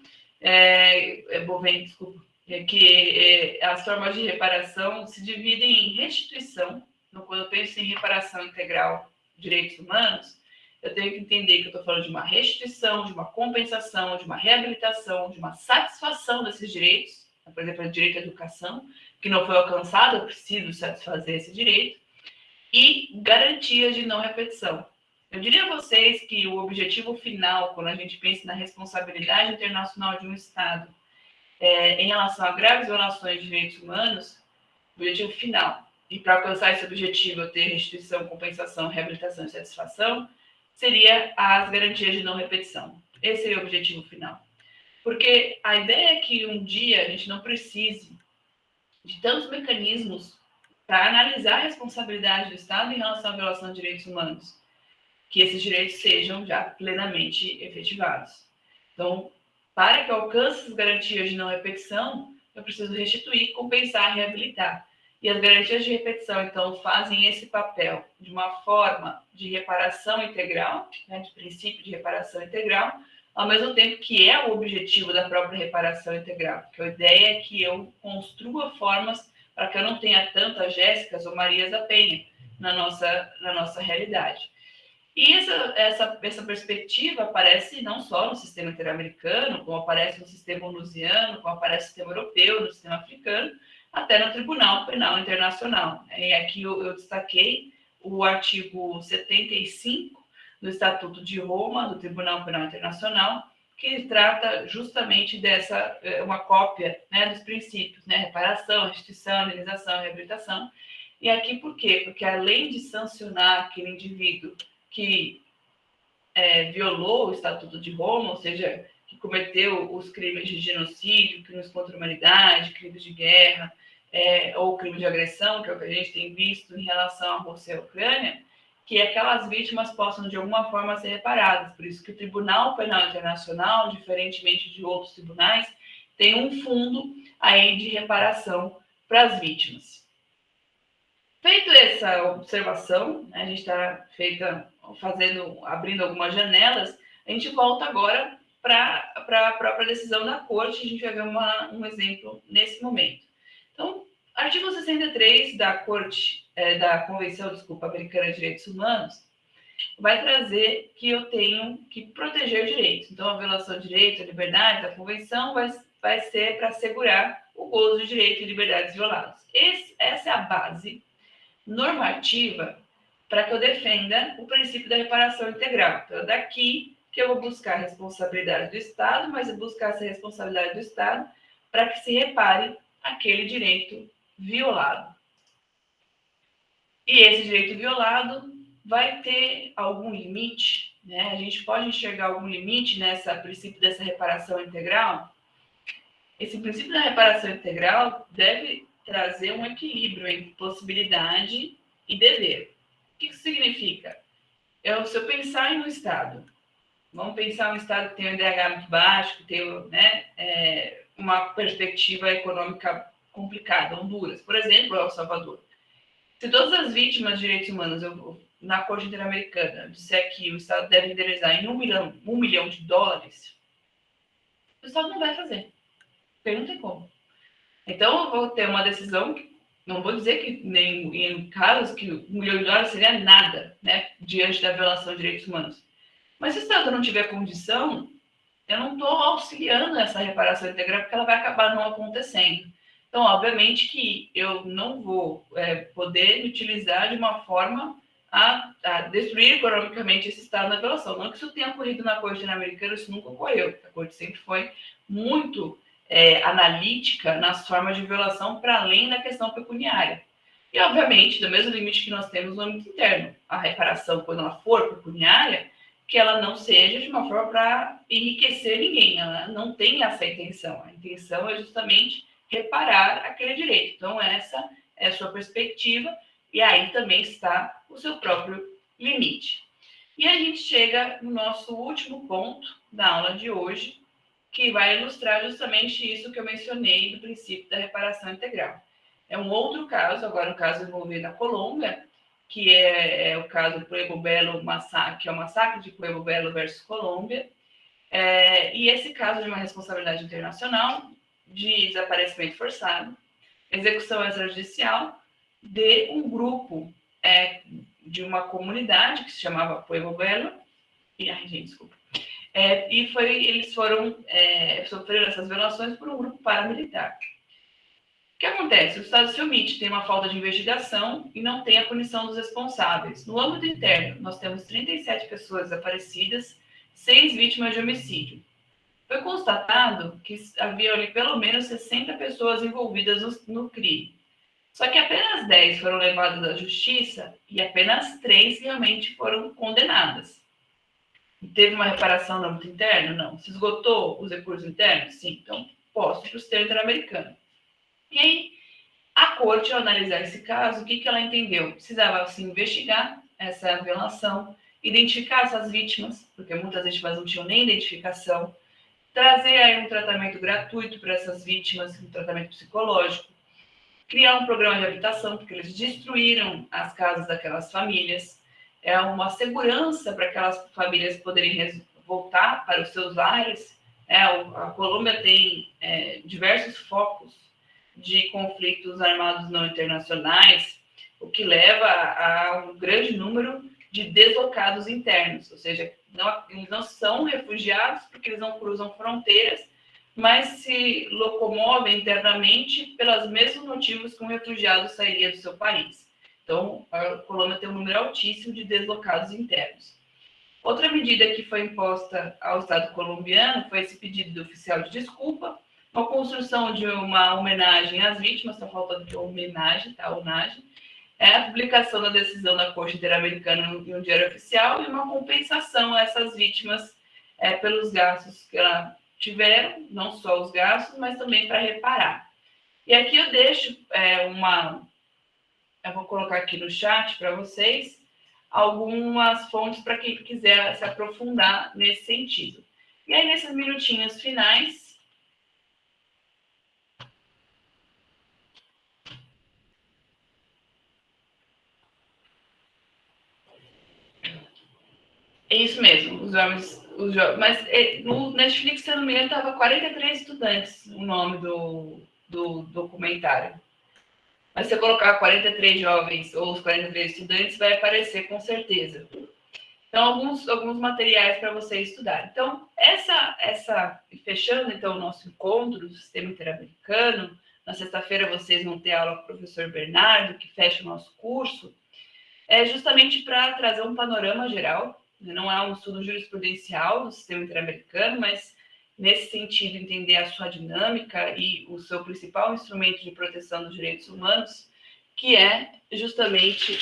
desculpa, que as formas de reparação se dividem em restituição. Então, quando eu penso em reparação integral de direitos humanos, eu tenho que entender que eu estou falando de uma restituição, de uma compensação, de uma reabilitação, de uma satisfação desses direitos. Por exemplo, o direito à educação, que não foi alcançado, eu preciso satisfazer esse direito. E garantias de não repetição. Eu diria a vocês que o objetivo final, quando a gente pensa na responsabilidade internacional de um Estado em relação a graves violações de direitos humanos, o objetivo final, e para alcançar esse objetivo, eu ter restituição, compensação, reabilitação e satisfação, seria as garantias de não repetição. Esse seria o objetivo final. Porque a ideia é que um dia a gente não precise de tantos mecanismos para analisar a responsabilidade do Estado em relação à violação de direitos humanos, que esses direitos sejam já plenamente efetivados. Então, para que eu alcance as garantias de não repetição, eu preciso restituir, compensar, reabilitar. E as garantias de repetição, então, fazem esse papel de uma forma de reparação integral, de princípio de reparação integral, ao mesmo tempo que é o objetivo da própria reparação integral, porque a ideia é que eu construa formas para que eu não tenha tantas Jéssicas ou Marias da Penha na nossa realidade. E essa perspectiva aparece não só no sistema interamericano, como aparece no sistema onusiano, como aparece no sistema europeu, no sistema africano, até no Tribunal Penal Internacional. E aqui eu destaquei o artigo 75 do Estatuto de Roma, do Tribunal Penal Internacional, que trata justamente dessa, uma cópia dos princípios, reparação, restituição, indenização, reabilitação. E aqui por quê? Porque além de sancionar aquele indivíduo que violou o Estatuto de Roma, ou seja, que cometeu os crimes de genocídio, crimes contra a humanidade, crimes de guerra, ou crime de agressão, que é o que a gente tem visto em relação à Rússia e à Ucrânia, que aquelas vítimas possam, de alguma forma, ser reparadas. Por isso que o Tribunal Penal Internacional, diferentemente de outros tribunais, tem um fundo aí de reparação para as vítimas. Feito essa observação, a gente está abrindo algumas janelas, a gente volta agora para a própria decisão da Corte, a gente vai ver um exemplo nesse momento. Então, artigo 63 da da Convenção, Americana de Direitos Humanos, vai trazer que eu tenho que proteger direitos. Então, a violação de direitos, a liberdade da Convenção vai vai ser para assegurar o gozo de direitos e liberdades violados. Essa é a base normativa para que eu defenda o princípio da reparação integral. Então, é daqui que eu vou buscar a responsabilidade do Estado, mas eu buscar essa responsabilidade do Estado para que se repare aquele direito violado. E esse direito violado vai ter algum limite, né? A gente pode enxergar algum limite nesse princípio dessa reparação integral? Esse princípio da reparação integral deve trazer um equilíbrio entre possibilidade e dever. O que isso significa? Se eu pensar em um Estado, vamos pensar em um Estado que tem um IDH muito baixo, que tem, né, uma perspectiva econômica complicada, Honduras, por exemplo, El Salvador. Se todas as vítimas de direitos humanos, na Corte Interamericana, disser que o Estado deve indenizar em $1 milhão, o Estado não vai fazer. Porque não tem como. Então, eu vou ter uma decisão, não vou dizer que nem em casos que $1 milhão seria nada, né, diante da violação de direitos humanos. Mas se o Estado não tiver condição, eu não estou auxiliando essa reparação integral, porque ela vai acabar não acontecendo. Então, obviamente que eu não vou poder utilizar de uma forma a destruir economicamente esse Estado na violação. Não que isso tenha ocorrido na Corte Interamericana, isso nunca ocorreu. A Corte sempre foi muito analítica nas formas de violação para além da questão pecuniária. E, obviamente, do mesmo limite que nós temos no âmbito interno, a reparação, quando ela for pecuniária, que ela não seja de uma forma para enriquecer ninguém, ela não tem essa intenção. A intenção é justamente reparar aquele direito. Então, essa é a sua perspectiva, e aí também está o seu próprio limite. E a gente chega no nosso último ponto da aula de hoje, que vai ilustrar justamente isso que eu mencionei do princípio da reparação integral. É um outro caso, agora um caso envolvendo a Colômbia, que é o caso do Pueblo Belo Massacre, que é o massacre de Pueblo Belo versus Colômbia, e esse caso de uma responsabilidade internacional de desaparecimento forçado, execução extrajudicial de um grupo de uma comunidade que se chamava Pueblo Belo, eles sofreram essas violações por um grupo paramilitar. O que acontece? O Estado se omite, tem uma falta de investigação e não tem a punição dos responsáveis. No âmbito interno, nós temos 37 pessoas desaparecidas, 6 vítimas de homicídio. Foi constatado que havia ali pelo menos 60 pessoas envolvidas no crime. Só que apenas 10 foram levadas à justiça e apenas 3 realmente foram condenadas. Teve uma reparação no âmbito interno? Não. Se esgotou os recursos internos? Sim. Então, posso para o sistema interamericano. E aí, a corte, ao analisar esse caso, o que ela entendeu? Precisava se investigar essa violação, identificar essas vítimas, porque muitas vítimas não tinham nem identificação, trazer aí um tratamento gratuito para essas vítimas, um tratamento psicológico, criar um programa de habitação, porque eles destruíram as casas daquelas famílias, uma segurança para aquelas famílias poderem voltar para os seus lares. A Colômbia tem diversos focos de conflitos armados não internacionais, o que leva a um grande número de deslocados internos, ou seja, eles não são refugiados porque eles não cruzam fronteiras, mas se locomovem internamente pelos mesmos motivos que um refugiado sairia do seu país. Então, a Colômbia tem um número altíssimo de deslocados internos. Outra medida que foi imposta ao Estado colombiano foi esse pedido do oficial de desculpa, a construção de uma homenagem às vítimas, está faltando de homenagem, tá? Homenagem, a publicação da decisão da Corte Interamericana em um diário oficial e uma compensação a essas vítimas pelos gastos que elas tiveram, não só os gastos, mas também para reparar. E aqui eu deixo eu vou colocar aqui no chat para vocês algumas fontes para quem quiser se aprofundar nesse sentido. E aí, nesses minutinhos finais, é isso mesmo, os jovens. Mas no Netflix, se eu não me engano, estava 43 estudantes o nome do documentário. Mas se você colocar 43 jovens ou os 43 estudantes, vai aparecer com certeza. Então, alguns materiais para você estudar. Então, fechando então o nosso encontro do Sistema Interamericano, na sexta-feira vocês vão ter aula com o professor Bernardo, que fecha o nosso curso, é justamente para trazer um panorama geral, não é um estudo jurisprudencial do Sistema Interamericano, mas nesse sentido entender a sua dinâmica e o seu principal instrumento de proteção dos direitos humanos, que é justamente,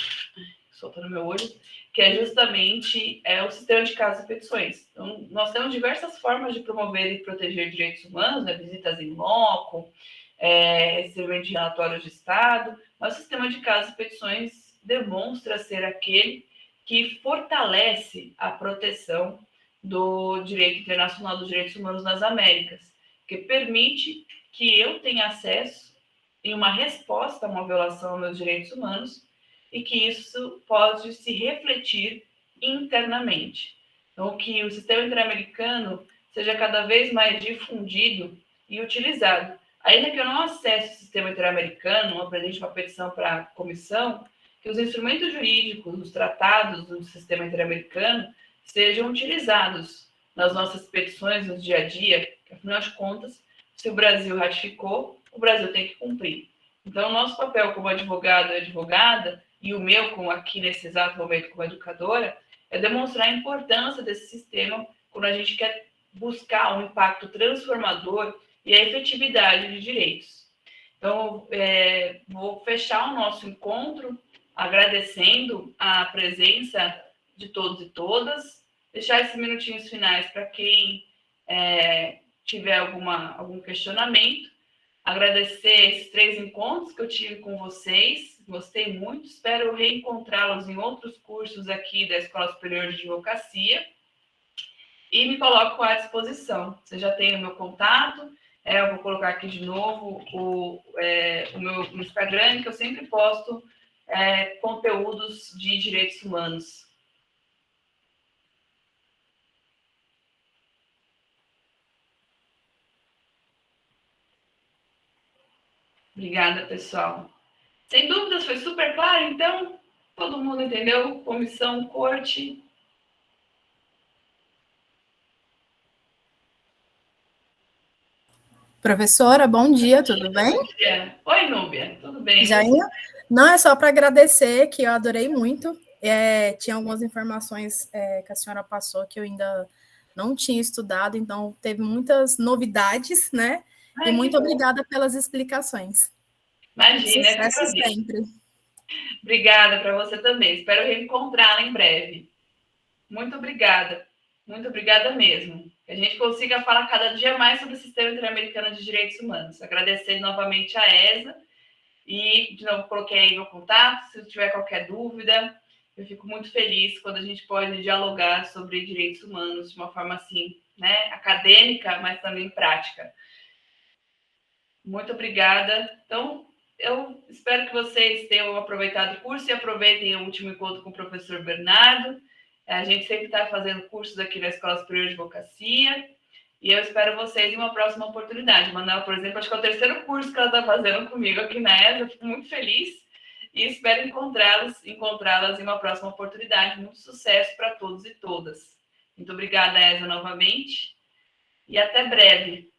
soltando meu olho, que é justamente o sistema de casos e petições. Então, nós temos diversas formas de promover e proteger direitos humanos, né? Visitas em loco, recebimento de relatórios de Estado, mas o sistema de casos e petições demonstra ser aquele que fortalece a proteção do direito internacional dos direitos humanos nas Américas, que permite que eu tenha acesso em uma resposta a uma violação aos meus direitos humanos e que isso pode se refletir internamente. Então, que o sistema interamericano seja cada vez mais difundido e utilizado. Ainda que eu não acesse o sistema interamericano, apresente uma petição para a comissão, que os instrumentos jurídicos, os tratados do sistema interamericano sejam utilizados nas nossas petições no dia a dia, que, afinal de contas, se o Brasil ratificou, o Brasil tem que cumprir. Então, o nosso papel como advogado e advogada, e o meu, como aqui nesse exato momento como educadora, é demonstrar a importância desse sistema quando a gente quer buscar um impacto transformador e a efetividade de direitos. Então, vou fechar o nosso encontro agradecendo a presença de todos e todas, deixar esses minutinhos finais para quem tiver algum questionamento, agradecer esses 3 encontros que eu tive com vocês, gostei muito, espero reencontrá-los em outros cursos aqui da Escola Superior de Advocacia e me coloco à disposição. Você já tem o meu contato, eu vou colocar aqui de novo o meu Instagram, que eu sempre posto conteúdos de direitos humanos. Obrigada, pessoal. Sem dúvidas, foi super claro, então? Todo mundo entendeu? Comissão, corte. Professora, bom dia, tudo bem? Bom dia. Oi, Núbia, tudo bem? Jainha? Não, é só para agradecer, que eu adorei muito. Tinha algumas informações que a senhora passou que eu ainda não tinha estudado, então teve muitas novidades, né? E muito obrigada pelas explicações. Imagina, é Sucesso sempre. Obrigada para você também. Espero reencontrá-la em breve. Muito obrigada mesmo. Que a gente consiga falar cada dia mais sobre o Sistema Interamericano de Direitos Humanos. Agradecer novamente a ESA e, de novo, coloquei aí meu contato. Se tiver qualquer dúvida, eu fico muito feliz quando a gente pode dialogar sobre direitos humanos de uma forma assim, né, acadêmica, mas também prática. Muito obrigada. Então, eu espero que vocês tenham aproveitado o curso e aproveitem o último encontro com o professor Bernardo. A gente sempre está fazendo cursos aqui na Escola Superior de Advocacia e eu espero vocês em uma próxima oportunidade. Manuela, por exemplo, acho que é o 3º curso que ela está fazendo comigo aqui na ESA. Eu fico muito feliz e espero encontrá-las em uma próxima oportunidade. Muito sucesso para todos e todas. Muito obrigada, ESA, novamente, e até breve.